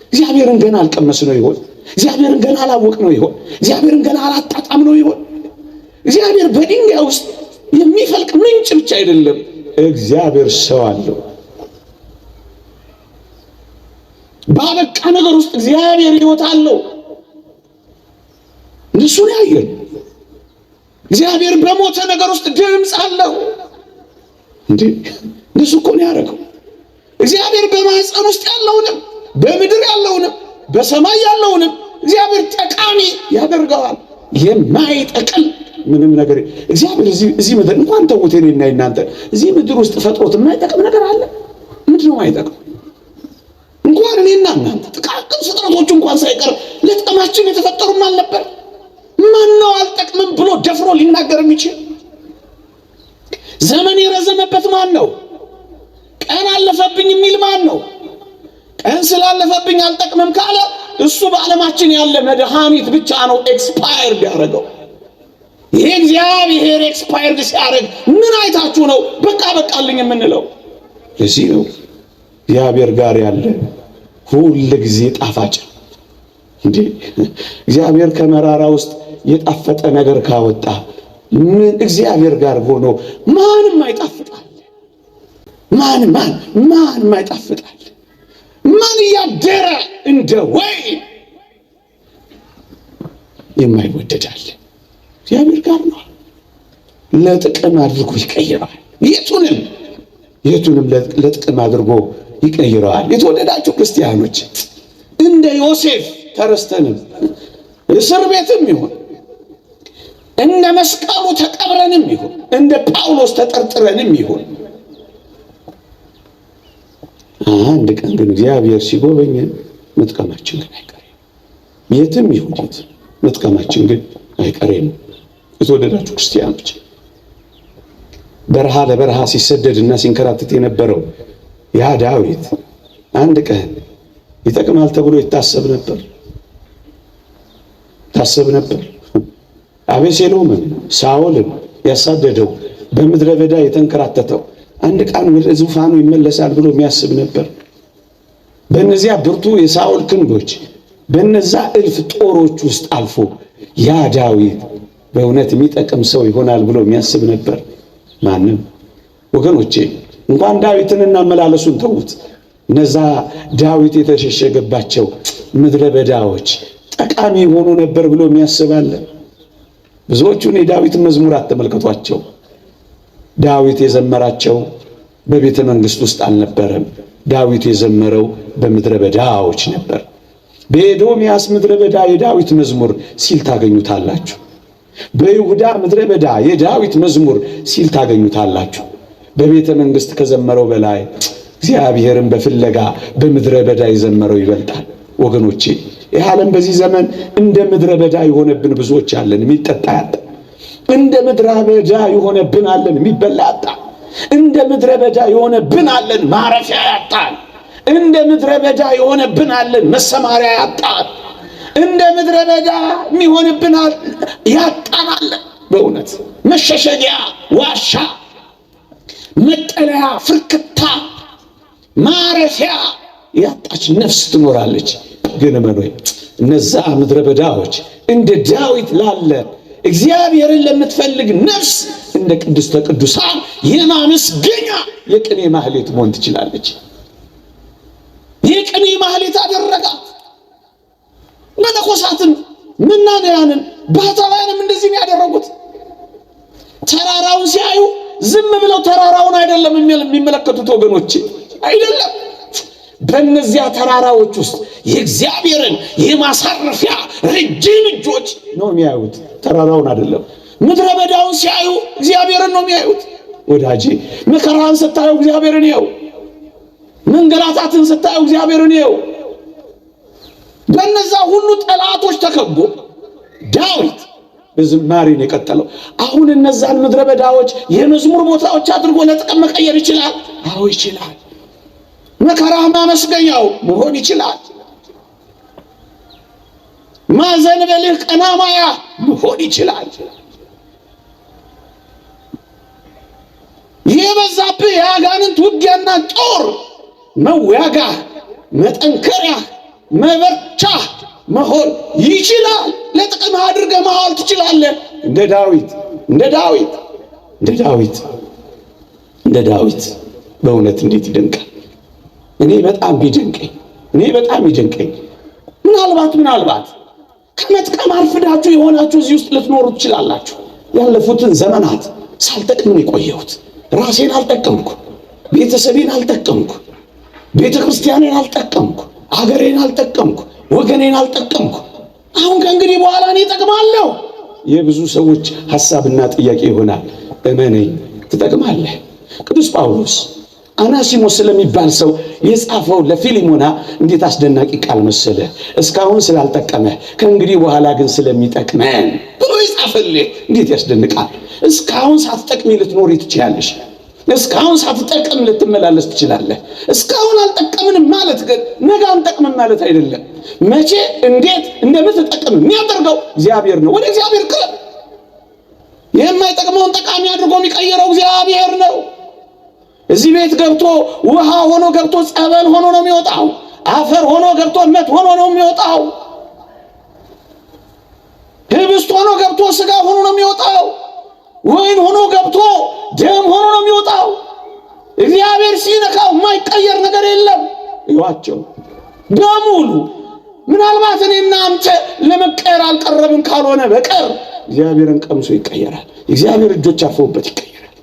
[SPEAKER 1] እግዚአብሔርን ገና አልቀመስ ነው ይሆን? እግዚአብሔርን ገና አላወቅ ነው ይሆን? እግዚአብሔርን ገና አላጣጣም ነው ይሆን? እግዚአብሔር በድንጋይ ውስጥ የሚፈልቅ ምንጭ ብቻ አይደለም፣ እግዚአብሔር ሰው አለው። ባበቃ ነገር ውስጥ እግዚአብሔር ሕይወት አለው። እሱን ያየን እግዚአብሔር በሞተ ነገር ውስጥ ድምፅ አለው። እሱ እኮ ነው ያደረገው። እግዚአብሔር በማህፀን ውስጥ ያለውንም በምድር ያለውንም በሰማይ ያለውንም እግዚአብሔር ጠቃሚ ያደርገዋል። የማይጠቅም ምንም ነገር እግዚአብሔር እዚህ ምድር እንኳን ተውት፣ እኔና እናንተ እዚህ ምድር ውስጥ ፈጥሮት የማይጠቅም ነገር አለ? ምንድን ነው የማይጠቅም? እንኳን እኔና እናንተ ጥቃቅን ፍጥረቶች እንኳን ሳይቀር ለጥቅማችን የተፈጠሩም አልነበር? ማን ነው አልጠቅምም ብሎ ደፍሮ ሊናገር የሚችል? ዘመን የረዘመበት ማን ነው? ቀን አለፈብኝ የሚል ማን ነው? ቀን ስላለፈብኝ አልጠቅምም ካለ እሱ በዓለማችን ያለ መድኃኒት ብቻ ነው ኤክስፓየርድ ያደረገው። ይሄ እግዚአብሔር ኤክስፓየርድ ሲያደርግ ምን አይታችሁ ነው በቃልኝ የምንለው? ለዚህ ነው እግዚአብሔር ጋር ያለ ሁል ጊዜ ጣፋጭ እግዚአብሔር ከመራራ ውስጥ የጣፈጠ ነገር ካወጣ ምን እግዚአብሔር ጋር ሆኖ ማንም አይጣፍጣል? ማንም አይጣፍጣል? ማን ያደረ እንደ ወይን የማይወደዳል? እግዚአብሔር ጋር ነው። ለጥቅም አድርጎ ይቀይረዋል። የቱንም ለጥቅም አድርጎ ይቀይረዋል። የተወደዳችሁ ክርስቲያኖች እንደ ዮሴፍ ተረስተንም እስር ቤትም ይሁን እንደ መስቀሉ ተቀብረንም ይሁን እንደ ጳውሎስ ተጠርጥረንም ይሁን አንድ ቀን ግን እግዚአብሔር ሲጎበኘን መጥቀማችን ግን አይቀሬ የትም ይሁን መጥቀማችን ግን አይቀሬ ነው። የተወደዳችሁ ክርስቲያኖች በረሃ ለበረሃ ሲሰደድና ሲንከራተት የነበረው ያ ዳዊት አንድ ቀን ይጠቅማል ተብሎ ይታሰብ ነበር። አቤሴሎምን ሳኦልን ያሳደደው በምድረ በዳ የተንከራተተው አንድ ቀን ወደ ዙፋኑ ይመለሳል ብሎ የሚያስብ ነበር። በእነዚያ ብርቱ የሳኦል ክንዶች በእነዛ እልፍ ጦሮች ውስጥ አልፎ ያ ዳዊት በእውነት የሚጠቅም ሰው ይሆናል ብሎ የሚያስብ ነበር? ማንም። ወገኖቼ እንኳን ዳዊትን እናመላለሱን ተዉት። እነዛ ዳዊት የተሸሸገባቸው ምድረ በዳዎች ጠቃሚ ሆኖ ነበር ብሎ የሚያስብ አለ? ብዙዎቹን የዳዊትን መዝሙራት ተመልከቷቸው። ዳዊት የዘመራቸው በቤተ መንግሥት ውስጥ አልነበረም። ዳዊት የዘመረው በምድረ በዳዎች ነበር። በኤዶምያስ ምድረ በዳ የዳዊት መዝሙር ሲል ታገኙታላችሁ። በይሁዳ ምድረ በዳ የዳዊት መዝሙር ሲል ታገኙታላችሁ። በቤተ መንግሥት ከዘመረው በላይ እግዚአብሔርን በፍለጋ በምድረ በዳ የዘመረው ይበልጣል። ወገኖቼ ይህ ዓለም በዚህ ዘመን እንደ ምድረ በዳ የሆነብን ብዙዎች አለን። የሚጠጣ ያጣ እንደ ምድረ በዳ የሆነብን አለን። የሚበላ ያጣ እንደ ምድረ በዳ የሆነብን አለን። ማረፊያ ያጣን እንደ ምድረ በዳ የሆነብን አለን። መሰማሪያ ያጣን እንደ ምድረ በዳ የሚሆንብን ያጣን አለን። በእውነት መሸሸጊያ ዋሻ፣ መጠለያ፣ ፍርክታ፣ ማረፊያ ያጣች ነፍስ ትኖራለች። ግን መኖይ እነዛ ምድረ በዳዎች እንደ ዳዊት ላለ እግዚአብሔርን ለምትፈልግ ነፍስ እንደ ቅድስተ ቅዱሳን የማመስገኛ የቅኔ ማህሌት መሆን ትችላለች። የቅኔ ማህሌት አደረጋት። መነኮሳትን መናንያንን ባህታውያንም እንደዚህ ነው ያደረጉት። ተራራውን ሲያዩ ዝም ብለው ተራራውን አይደለም የሚመለከቱት ወገኖቼ፣ አይደለም። በእነዚያ ተራራዎች ውስጥ የእግዚአብሔርን የማሳረፊያ ረጅም እጆች ነው የሚያዩት፣ ተራራውን አይደለም። ምድረ በዳውን ሲያዩ እግዚአብሔርን ነው የሚያዩት። ወዳጄ መከራን ስታዩ እግዚአብሔርን ይኸው፣ መንገላታትን ስታዩ እግዚአብሔርን ይኸው። በእነዛ ሁሉ ጠላቶች ተከቦ ዳዊት በዝማሬን የቀጠለው አሁን እነዛን ምድረ በዳዎች የመዝሙር ቦታዎች አድርጎ ለጥቅም መቀየር ይችላል። አዎ ይችላል። መከራ ማመስገኛው መሆን ይችላል። ማዘንበልህ ቀና ማያ መሆን ይችላል። የበዛብህ የአጋንንት ውጊያና ጦር መዋጋ፣ መጠንከሪያ፣ መበርቻ መሆን ይችላል። ለጥቅም አድርገህ ማዋል ትችላለህ። እንደ ዳዊት በእውነት እንዴት ይደንቃል! እኔ በጣም ይደንቀኝ። ምናልባት ከመጥቀም አርፍዳችሁ የሆናችሁ እዚህ ውስጥ ልትኖሩ ትችላላችሁ። ያለፉትን ዘመናት ሳልጠቅምን የቆየሁት ራሴን አልጠቀምኩ፣ ቤተሰቤን አልጠቀምኩ፣ ቤተ ክርስቲያኔን አልጠቀምኩ፣ አገሬን አልጠቀምኩ፣ ወገኔን አልጠቀምኩ። አሁን ከእንግዲህ በኋላ እኔ እጠቅማለሁ። የብዙ ሰዎች ሐሳብና ጥያቄ ይሆናል። እመነኝ፣ ትጠቅማለህ። ቅዱስ ጳውሎስ አናሲሞስ ስለሚባል ሰው የጻፈው ለፊሊሞና እንዴት አስደናቂ ቃል መሰለ! እስካሁን ስላልጠቀመ ከእንግዲህ በኋላ ግን ስለሚጠቅመን ብሎ ይጻፈልህ። እንዴት ያስደንቃል! እስካሁን ሳትጠቅሚ ልትኖሪ ትችላለሽ። እስካሁን ሳትጠቅም ልትመላለስ ትችላለህ። እስካሁን አልጠቀምንም ማለት ግን ነገ አንጠቅምም ማለት አይደለም። መቼ እንዴት እንደምትጠቅም የሚያደርገው እግዚአብሔር ነው። ወደ እግዚአብሔር ቅረብ። የማይጠቅመውን ጠቃሚ አድርጎ የሚቀይረው እግዚአብሔር ነው። እዚህ ቤት ገብቶ ውሃ ሆኖ ገብቶ ጸበል ሆኖ ነው የሚወጣው። አፈር ሆኖ ገብቶ እምነት ሆኖ ነው የሚወጣው። ህብስት ሆኖ ገብቶ ስጋ ሆኖ ነው የሚወጣው። ወይን ሆኖ ገብቶ ደም ሆኖ ነው የሚወጣው። እግዚአብሔር ሲነካው የማይቀየር ነገር የለም። ይዋቸው በሙሉ ምናልባት እኔና አንተ ለመቀየር አልቀረብን ካልሆነ በቀር እግዚአብሔርን ቀምሶ ይቀየራል። እግዚአብሔር እጆች አርፈውበት ይቀየራል።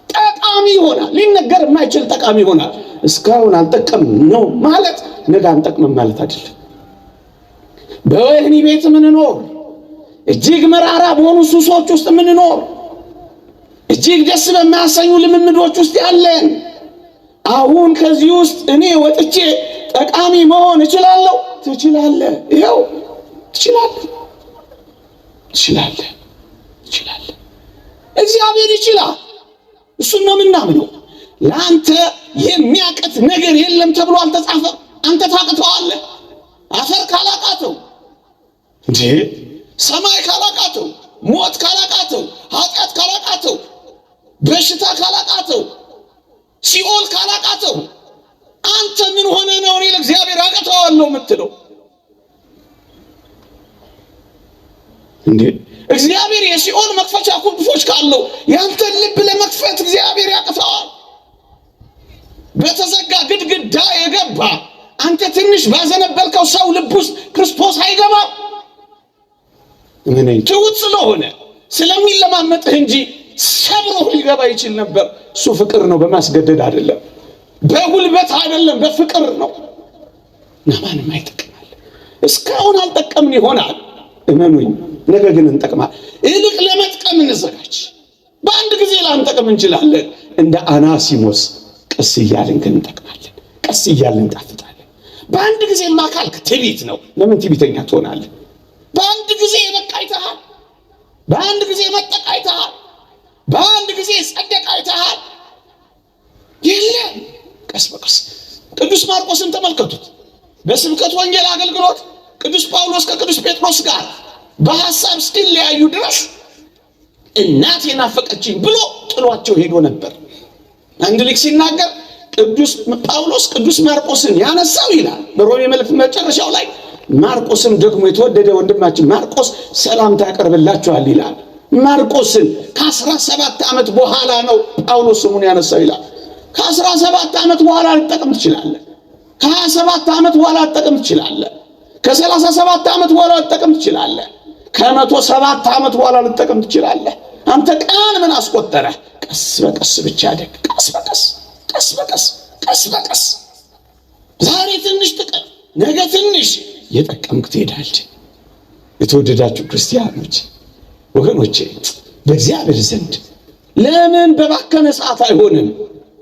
[SPEAKER 1] ጠቃሚ ይሆናል። ሊነገር የማይችል ጠቃሚ ይሆናል። እስካሁን አልጠቀምም ነው ማለት ነገ አንጠቅምም ማለት አይደለም። በወህኒ ቤት ምንኖር እጅግ መራራ በሆኑ ሱሶች ውስጥ የምንኖር እጅግ ደስ በማያሰኙ ልምምዶች ውስጥ ያለን አሁን ከዚህ ውስጥ እኔ ወጥቼ ጠቃሚ መሆን እችላለሁ? ትችላለህ። ይኸው ትችላለህ። እግዚአብሔር ይችላል። እሱን ነው የምናምነው። ለአንተ የሚያቀት ነገር የለም ተብሎ አልተጻፈም። አንተ ታቅተዋለህ። አፈር ካላቃተው እንዴ፣ ሰማይ ካላቃተው፣ ሞት ካላቃተው፣ ኃጢአት ካላቃተው፣ በሽታ ካላቃተው፣ ሲኦል ካላቃተው አንተ ምን ሆነ ነው እኔ ለእግዚአብሔር አቀተዋለሁ የምትለው? እንዴ እግዚአብሔር የሲኦል መክፈቻ ቁልፎች ካለው ያንተን ልብ ለመክፈት እግዚአብሔር ያቅተዋል። በተዘጋ ግድግዳ የገባ አንተ ትንሽ ባዘነበልከው ሰው ልብ ውስጥ ክርስቶስ አይገባም። እኔ ትውት ስለሆነ ስለሚለማመጥህ እንጂ ሰብሮ ሊገባ ይችል ነበር። እሱ ፍቅር ነው፣ በማስገደድ አይደለም፣ በጉልበት አይደለም፣ በፍቅር ነው። ማንም አይጠቅማል። እስካሁን አልጠቀምን ይሆናል፣ እመኑኝ፣ ነገ ግን እንጠቅማል። ይልቅ ለመጥቀም እንዘጋጅ። በአንድ ጊዜ ላንጠቅም እንችላለን። እንደ አናሲሞስ ቀስ እያልን ግን እንጠቅማለን፣ ቀስ እያልን እንጣፍጣለን። በአንድ ጊዜ ማካልክ ትዕቢት ነው። ለምን ትዕቢተኛ ትሆናለህ? በአንድ ጊዜ የበቃ አይተሃል። በአንድ ጊዜ መጠቅ አይተሃል። በአንድ ጊዜ ጸደቅ አይተሃል። የለም፣ ቀስ በቀስ። ቅዱስ ማርቆስን ተመልከቱት። በስብከት ወንጌል አገልግሎት ቅዱስ ጳውሎስ ከቅዱስ ጴጥሮስ ጋር በሐሳብ እስኪለያዩ ድረስ እናቴ ናፈቀችኝ ብሎ ጥሏቸው ሄዶ ነበር። አንድ ሊቅ ሲናገር ቅዱስ ጳውሎስ ቅዱስ ማርቆስን ያነሳው ይላል በሮሜ መልእክት መጨረሻው ላይ፣ ማርቆስም ደግሞ የተወደደ ወንድማችን ማርቆስ ሰላምታ ያቀርብላችኋል ይላል። ማርቆስን ከ17 ዓመት በኋላ ነው ጳውሎስ ስሙን ያነሳው ይላል። ከ17 ዓመት በኋላ ልጠቅም ትችላለህ። ከ27 ዓመት በኋላ ልጠቅም ትችላለህ። ከ37 ዓመት በኋላ ልጠቅም ትችላለህ። ከ107 ዓመት በኋላ ልጠቅም ትችላለህ። አንተ ቀን ምን አስቆጠረህ? ቀስ በቀስ ብቻ ደግ፣ ቀስ በቀስ ቀስ በቀስ ቀስ በቀስ። ዛሬ ትንሽ ጥቀም፣ ነገ ትንሽ የጠቀምክ ትሄዳለህ። የተወደዳችሁ ክርስቲያኖች ወገኖቼ፣ በእግዚአብሔር ዘንድ ለምን በባከነ ሰዓት አይሆንም?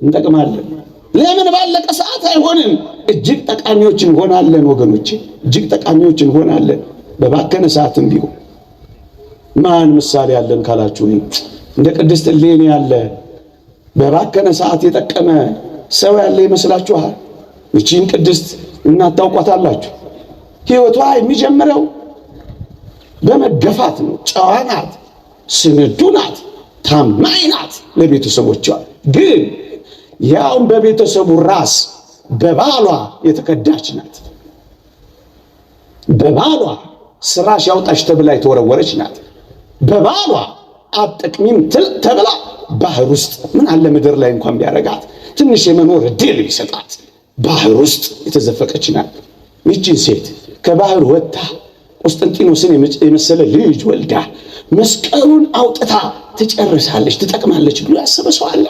[SPEAKER 1] እንጠቅማለን። ለምን ባለቀ ሰዓት አይሆንም? እጅግ ጠቃሚዎች እንሆናለን ወገኖቼ፣ እጅግ ጠቃሚዎች እንሆናለን። በባከነ ሰዓትም ቢሆን ማን ምሳሌ ያለን ካላችሁ እንደ ቅድስት እሌኒ ያለ በባከነ ሰዓት የጠቀመ ሰው ያለ ይመስላችኋል? እቺን ቅድስት እናት ታውቋታላችሁ። ሕይወቷ የሚጀምረው በመገፋት ነው። ጨዋ ናት፣ ስንዱ ናት፣ ታማኝ ናት ለቤተሰቦቿ። ግን ያውም በቤተሰቡ ራስ በባሏ የተከዳች ናት። በባሏ ስራሽ ያውጣሽ ተብላ የተወረወረች ናት። በባሏ አትጠቅሚም ተብላ ባህር ውስጥ ምን አለ ምድር ላይ እንኳን ቢያረጋት ትንሽ የመኖር እድል ይሰጣት ባህር ውስጥ የተዘፈቀች ናት። ይህችን ሴት ከባህር ወጥታ ቆስጠንጢኖስን የመሰለ ልጅ ወልዳ መስቀሉን አውጥታ ትጨርሳለች፣ ትጠቅማለች ብሎ ያሰበ ሰው አለ?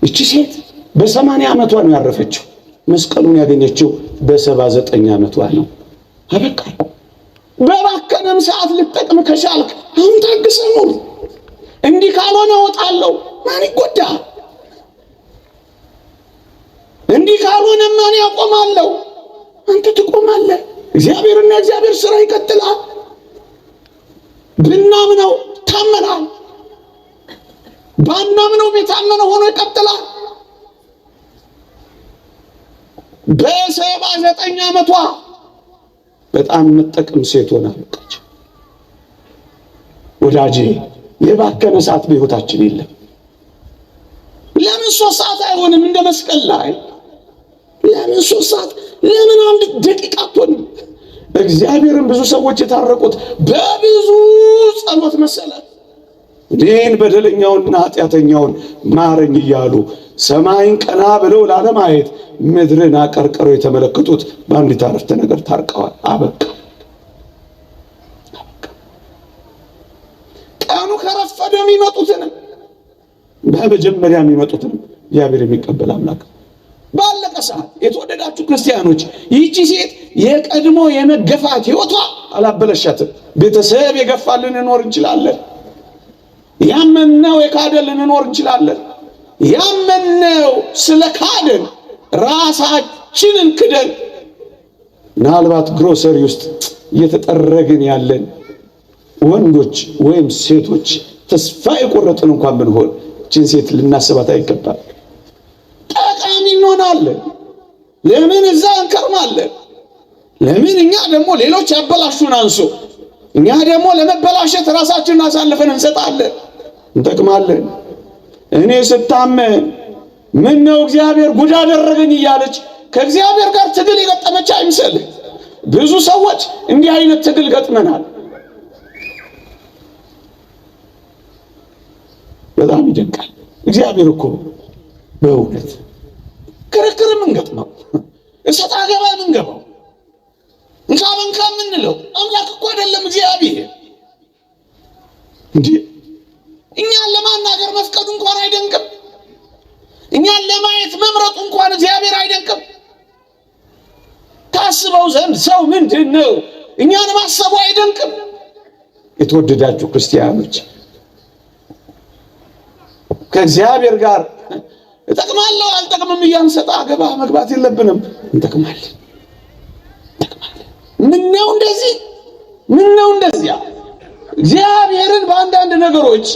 [SPEAKER 1] ይህች ሴት በ80 ዓመቷ ነው ያረፈችው። መስቀሉን ያገኘችው በ79 ዓመቷ ነው። አበቃ። በባከነም ሰዓት ልጠቅም ከቻልክ አሁን ታግሰህ ኑር። እንዲህ ካልሆነ እወጣለሁ፣ ማን ይጎዳል? እንዲህ ካልሆነ ማን ያቆማለሁ? አንተ ትቆማለህ። እግዚአብሔርና እግዚአብሔር ሥራ ይቀጥላል። ብናምነው ታመናል፣ ባናምነው የታመነ ሆኖ ይቀጥላል። በ79 ዓመቷ በጣም የምትጠቅም ሴት ሆና በቃች። ወዳጄ የባከነ ሰዓት በሕይወታችን የለም። ለምን 3 ሰዓት አይሆንም? እንደ መስቀል ላይ ለምን 3 ሰዓት? ለምን 1 ደቂቃ አትሆንም? እግዚአብሔርን ብዙ ሰዎች የታረቁት በብዙ ጸሎት መሰለ። እኔን በደለኛውንና ኃጢአተኛውን ማረኝ እያሉ ሰማይን ቀና ብለው ላለማየት ምድርን አቀርቅረው የተመለከቱት በአንዲት አረፍተ ነገር ታርቀዋል። አበቃ። ቀኑ ከረፈደ የሚመጡትንም በመጀመሪያ የሚመጡትንም እግዚአብሔር የሚቀበል አምላክ ባለቀ ሰዓት። የተወደዳችሁ ክርስቲያኖች፣ ይህቺ ሴት የቀድሞ የመገፋት ሕይወቷ አላበለሻትም። ቤተሰብ የገፋልን እንኖር እንችላለን። ያመነው የካደን ልንኖር እንችላለን። ያመነው ስለ ካደን ራሳችንን ክደን ምናልባት ግሮሰሪ ውስጥ እየተጠረግን ያለን ወንዶች ወይም ሴቶች ተስፋ የቆረጥን እንኳን ብንሆን እችን ሴት ልናስባት አይገባም። ጠቃሚ እንሆናለን። ለምን እዛ እንከርማለን? ለምን እኛ ደግሞ ሌሎች ያበላሹን አንሶ እኛ ደግሞ ለመበላሸት ራሳችንን አሳልፈን እንሰጣለን? እንጠቅማለን። እኔ ስታመን ምን ነው እግዚአብሔር ጉድ አደረገኝ እያለች ከእግዚአብሔር ጋር ትግል የገጠመች አይምሰልህ። ብዙ ሰዎች እንዲህ አይነት ትግል ገጥመናል። በጣም ይደንቃል። እግዚአብሔር እኮ በእውነት ክርክር ምን ገጥመው እሰጥ አገባ ምን ገባው እንካ መንካ ምንለው አምላክ እኮ አይደለም እግዚአብሔር። እንዴ እኛን ለማናገር መፍቀዱ እንኳን አይደንቅም? እኛን ለማየት መምረጡ እንኳን እግዚአብሔር አይደንቅም? ታስበው ዘንድ ሰው ምንድነው? እኛን ማሰቡ አይደንቅም? የተወደዳችሁ ክርስቲያኖች ከእግዚአብሔር ጋር እጠቅማለሁ አልጠቅምም እያንሰጣ አገባ መግባት የለብንም። እንጠቅማለን። ምነው እንደዚህ ምነው እንደዚያ እግዚአብሔርን በአንዳንድ ነገሮች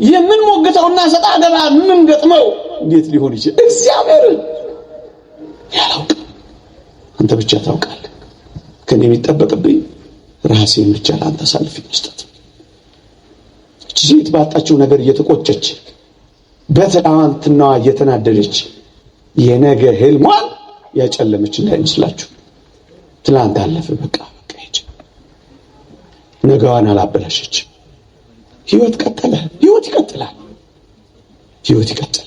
[SPEAKER 1] የምንሞግተውና ሰጣ ገባ የምንገጥመው እንዴት ሊሆን ይችላል? እግዚአብሔርን ያላውቅ አንተ ብቻ ታውቃለህ። ከኔ የሚጠበቅብኝ ራሴን ብቻ ለአንተ አሳልፌ መስጠት። እቺ ሴት ባጣችው ነገር እየተቆጨች በትናንትናዋ እየተናደደች የነገ ህልሟን ያጨለመች እንዳይመስላችሁ። ትላንት አለፈ፣ በቃ ሄደ። ነገዋን አላበላሸች። ህይወት ቀጠለ። ህይወት ይቀጥላል። ህይወት ይቀጥላል።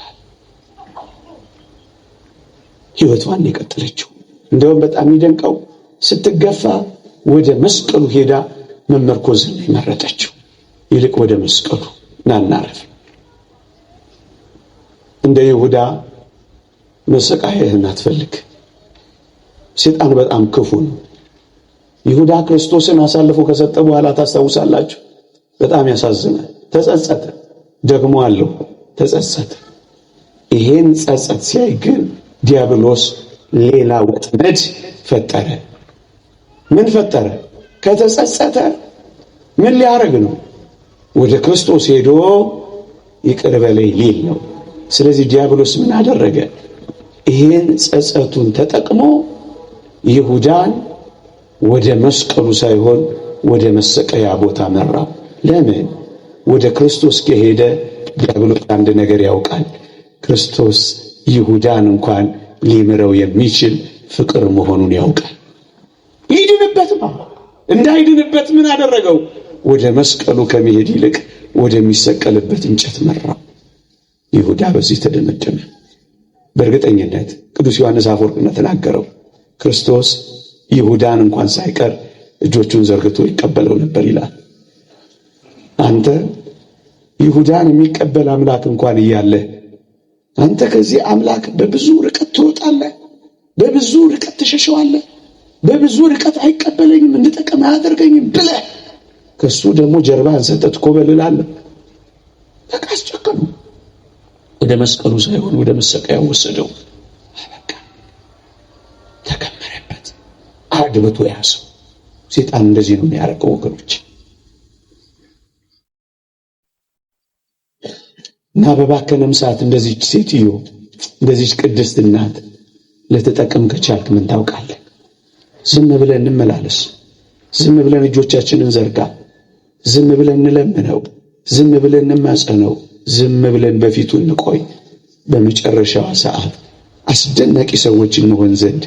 [SPEAKER 1] ህይወቷን የቀጠለችው እንደውም በጣም የሚደንቀው ስትገፋ ወደ መስቀሉ ሄዳ መመርኮዝን የመረጠችው። ይልቅ ወደ መስቀሉ ናናረፍ። እንደ ይሁዳ መሰቃየትን አትፈልግ። ሰይጣን በጣም ክፉ ነው። ይሁዳ ክርስቶስን አሳልፎ ከሰጠ በኋላ ታስታውሳላችሁ፣ በጣም ያሳዝናል። ተጸጸተ፣ ደግሞ አለው ተጸጸተ። ይሄን ጸጸት ሲያይ ግን ዲያብሎስ ሌላ ወጥመድ ፈጠረ። ምን ፈጠረ? ከተጸጸተ ምን ሊያደርግ ነው? ወደ ክርስቶስ ሄዶ ይቅር በለኝ ሊል ነው። ስለዚህ ዲያብሎስ ምን አደረገ? ይሄን ጸጸቱን ተጠቅሞ ይሁዳን ወደ መስቀሉ ሳይሆን ወደ መሰቀያ ቦታ መራው። ለምን? ወደ ክርስቶስ ከሄደ ዲያብሎስ አንድ ነገር ያውቃል። ክርስቶስ ይሁዳን እንኳን ሊምረው የሚችል ፍቅር መሆኑን ያውቃል። ይድንበት ነው። እንዳይድንበት ምን አደረገው? ወደ መስቀሉ ከመሄድ ይልቅ ወደሚሰቀልበት እንጨት መራው። ይሁዳ በዚህ ተደመደመ። በእርግጠኝነት ቅዱስ ዮሐንስ አፈወርቅ እንደተናገረው ክርስቶስ ይሁዳን እንኳን ሳይቀር እጆቹን ዘርግቶ ይቀበለው ነበር ይላል። አንተ ይሁዳን የሚቀበል አምላክ እንኳን እያለ አንተ ከዚህ አምላክ በብዙ ርቀት ትሮጣለህ፣ በብዙ ርቀት ትሸሸዋለህ፣ በብዙ ርቀት አይቀበለኝም፣ እንድጠቀም አያደርገኝም ብለህ ከሱ ደግሞ ጀርባህን ሰጥተህ ትኮበልላለህ። በቃ አስጨከኑ። ወደ መስቀሉ ሳይሆን ወደ መሰቀያው ወሰደው። በቃ ተከመረበት፣ አድብቶ ያዘው። ሰይጣን እንደዚህ ነው የሚያደርገው ወገኖች። እና በባከነም ሰዓት እንደዚህ ሴትዮ እንደዚህ ቅድስት እናት ለተጠቀም ከቻልክ ምን ታውቃለህ? ዝም ብለን እንመላለስ፣ ዝም ብለን እጆቻችንን ዘርጋ፣ ዝም ብለን እንለምነው፣ ዝም ብለን እንማጸነው፣ ዝም ብለን በፊቱ እንቆይ። በመጨረሻዋ ሰዓት አስደናቂ ሰዎች እንሆን ዘንድ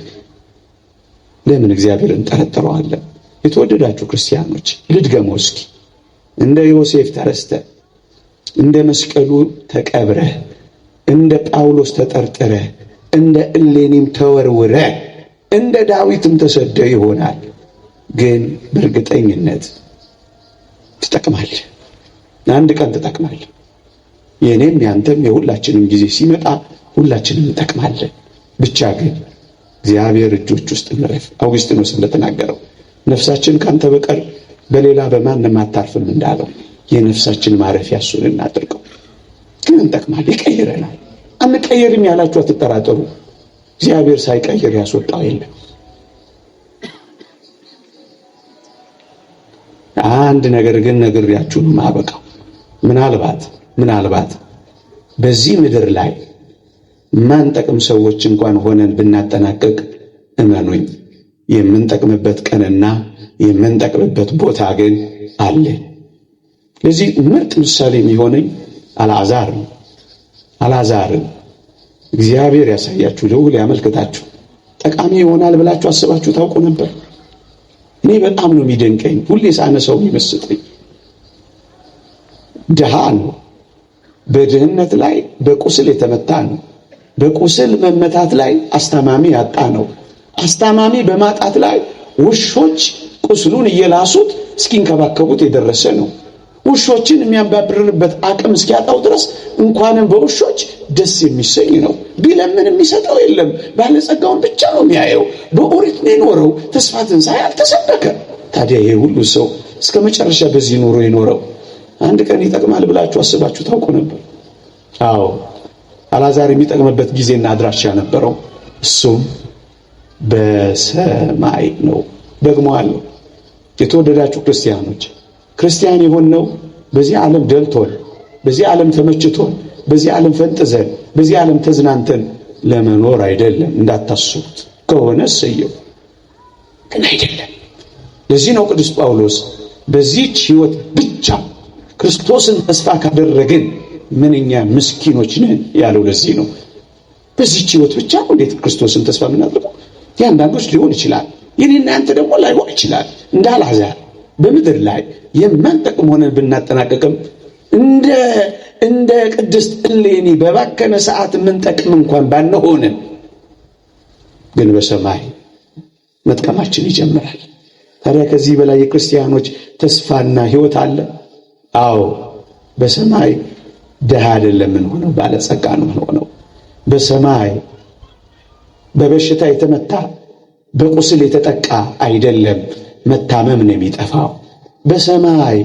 [SPEAKER 1] ለምን እግዚአብሔርን እንጠረጥረዋለን? የተወደዳችሁ ክርስቲያኖች ልድገመው እስኪ። እንደ ዮሴፍ ተረስተህ፣ እንደ መስቀሉ ተቀብረህ፣ እንደ ጳውሎስ ተጠርጥረህ፣ እንደ እሌኒም ተወርውረህ፣ እንደ ዳዊትም ተሰደህ ይሆናል። ግን በእርግጠኝነት ትጠቅማለህ። አንድ ቀን ትጠቅማለህ። የኔም ያንተም የሁላችንም ጊዜ ሲመጣ ሁላችንም እንጠቅማለን። ብቻ ግን እግዚአብሔር እጆች ውስጥ እንረፍ። አውግስጢኖስ እንደተናገረው ነፍሳችን ካንተ በቀር በሌላ በማንም አታርፍም እንዳለው የነፍሳችን ማረፊያ እሱን እናድርገው። ግን እንጠቅማል፣ ይቀይረናል። አንቀየርም ያላችሁ አትጠራጠሩ። እግዚአብሔር ሳይቀይር ያስወጣው የለም። አንድ ነገር ግን ነግሬያችሁ ነው የማበቃው። ምናልባት በዚህ ምድር ላይ ማንጠቅም ሰዎች እንኳን ሆነን ብናጠናቀቅ እመኑኝ የምንጠቅምበት ቀንና የምንጠቅምበት ቦታ ግን አለ። ለዚህ ምርጥ ምሳሌ የሚሆነኝ አልዓዛርን እግዚአብሔር ያሳያችሁ፣ ልዑል ያመልክታችሁ። ጠቃሚ ይሆናል ብላችሁ አስባችሁ ታውቁ ነበር? እኔ በጣም ነው የሚደንቀኝ፣ ሁሌ ሳነሳው የሚመስጠኝ። ድሃ ነው፣ በድህነት ላይ በቁስል የተመታ ነው። በቁስል መመታት ላይ አስታማሚ ያጣ ነው። አስታማሚ በማጣት ላይ ውሾች ቁስሉን እየላሱት እስኪንከባከቡት የደረሰ ነው። ውሾችን የሚያባብርበት አቅም እስኪያጣው ድረስ እንኳንም በውሾች ደስ የሚሰኝ ነው። ቢለምን የሚሰጠው የለም። ባለጸጋውን ብቻ ነው የሚያየው። በኦሪት ነው የኖረው። ተስፋ ትንሣኤ አልተሰበከ። ታዲያ ይሄ ሁሉ ሰው እስከ መጨረሻ በዚህ ኑሮ የኖረው አንድ ቀን ይጠቅማል ብላችሁ አስባችሁ ታውቁ ነበር? አዎ፣ አልዓዛር የሚጠቅምበት ጊዜና አድራሻ ነበረው። እሱም በሰማይ ነው። ደግሞ አለው የተወደዳችሁ ክርስቲያኖች፣ ክርስቲያን የሆነው በዚህ ዓለም ደልቶን፣ በዚህ ዓለም ተመችቶን፣ በዚህ ዓለም ፈንጥዘን፣ በዚህ ዓለም ተዝናንተን ለመኖር አይደለም። እንዳታስቡት ከሆነ እሰየው፣ ግን አይደለም። ለዚህ ነው ቅዱስ ጳውሎስ በዚህች ሕይወት ብቻ ክርስቶስን ተስፋ ካደረግን ምንኛ ምስኪኖች ነን ያለው። ለዚህ ነው በዚህች ሕይወት ብቻ እንዴት ክርስቶስን ተስፋ የምናደርገው? የአንዳንዶች ሊሆን ይችላል፣ የኔና ያንተ ደግሞ ላይሆን ይችላል። እንደ አልዓዛር በምድር ላይ የማንጠቅም ሆነን ብናጠናቀቅም እንደ ቅድስት እሌኒ በባከነ ሰዓት የምንጠቅም እንኳን ባንሆንም ግን በሰማይ መጥቀማችን ይጀምራል። ታዲያ ከዚህ በላይ የክርስቲያኖች ተስፋና ሕይወት አለ? አዎ፣ በሰማይ ድሃ አይደለም የምንሆነው፣ ባለጸጋ ነው የምንሆነው። በሰማይ በበሽታ የተመታ በቁስል የተጠቃ አይደለም፣ መታመም ነው የሚጠፋው። በሰማይ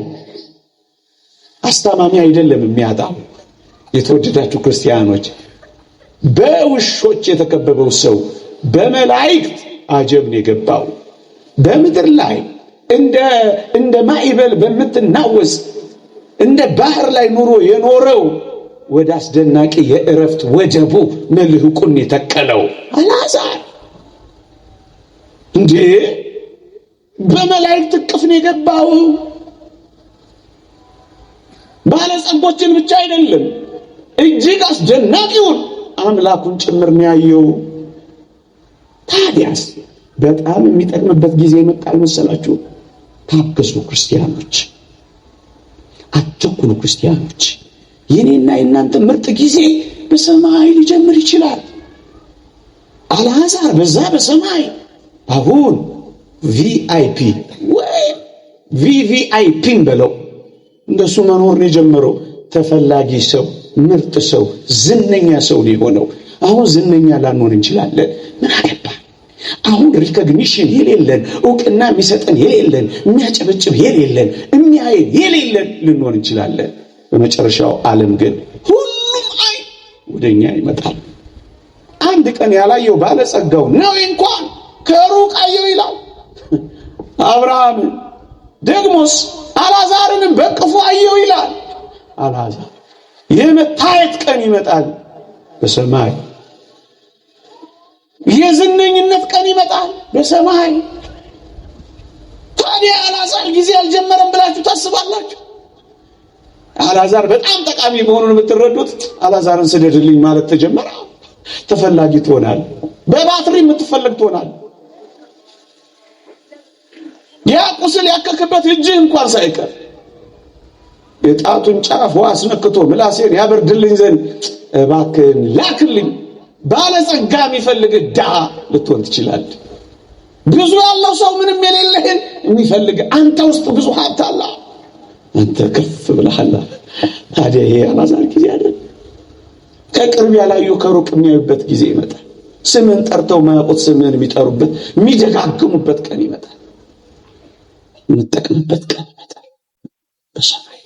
[SPEAKER 1] አስታማሚ አይደለም የሚያጣው። የተወደዳችሁ ክርስቲያኖች፣ በውሾች የተከበበው ሰው በመላእክት አጀብ ነው የገባው። በምድር ላይ እንደ ማዕበል በምትናወስ እንደ ባህር ላይ ኑሮ የኖረው ወደ አስደናቂ የእረፍት ወጀቡ መልህቁን የተከለው አልዓዛር እንዴ በመላእክት እቅፍ ነው የገባው። ባለጸጎችን ብቻ አይደለም፣ እጅግ አስደናቂውን አምላኩን ጭምር ነው ያየው። ታዲያስ በጣም የሚጠቅምበት ጊዜ ይመጣል መሰላችሁ? ታገሱ ክርስቲያኖች፣ አትቸኩሉ ክርስቲያኖች። የኔና የእናንተ ምርጥ ጊዜ በሰማይ ሊጀምር ይችላል። አልዓዛር በዛ በሰማይ አሁን ቪአይፒ ወይ ቪቪአይፒን በለው እንደሱ መኖር ነው የጀመረው። ተፈላጊ ሰው፣ ምርጥ ሰው፣ ዝነኛ ሰው ነው የሆነው። አሁን ዝነኛ ላንሆን እንችላለን። ምን አገባ? አሁን ሪኮግኒሽን የሌለን፣ እውቅና የሚሰጠን የሌለን፣ የሚያጨበጭብ የሌለን፣ የሚያየን የሌለን ልንሆን እንችላለን። በመጨረሻው ዓለም ግን ሁሉም አይ ወደኛ ይመጣል። አንድ ቀን ያላየው ባለጸጋው ነው እንኳን ከሩቅ አየው ይላል አብርሃም። ደግሞስ አልዓዛርንም በቅፉ አየው ይላል። አልዓዛር የመታየት ቀን ይመጣል በሰማይ። የዝነኝነት ቀን ይመጣል በሰማይ። ታዲያ አልዓዛር ጊዜ አልጀመረም ብላችሁ ታስባላችሁ? አልዓዛር በጣም ጠቃሚ መሆኑን የምትረዱት አልዓዛርን ስደድልኝ ማለት ተጀመረ። ተፈላጊ ትሆናል፣ በባትሪ የምትፈልግ ትሆናል። ያ ቁስል ያከከበት እጅህ እንኳን ሳይቀር የጣቱን ጫፍ አስነክቶ ምላሴን ያበርድልኝ ዘንድ እባክህን ላክልኝ። ባለጸጋ የሚፈልግ ድሃ ልትሆን ትችላለህ። ብዙ ያለው ሰው ምንም የሌለህን የሚፈልግ አንተ ውስጥ ብዙ ሀብት አለ፣ አንተ ከፍ ብለሃል። ታዲያ ይሄ አልዓዛር ጊዜ አይደል? ከቅርብ ያላዩ ከሩቅ የሚያዩበት ጊዜ ይመጣል። ስምን ጠርተው ማያውቁት ስምን የሚጠሩበት የሚደጋግሙበት ቀን ይመጣል። እንጠቅምበት ቀን ይመጣል። በሰማይ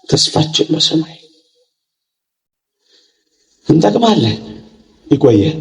[SPEAKER 1] ተስፋችን በሰማይ እንጠቅማለን። ይቆየን።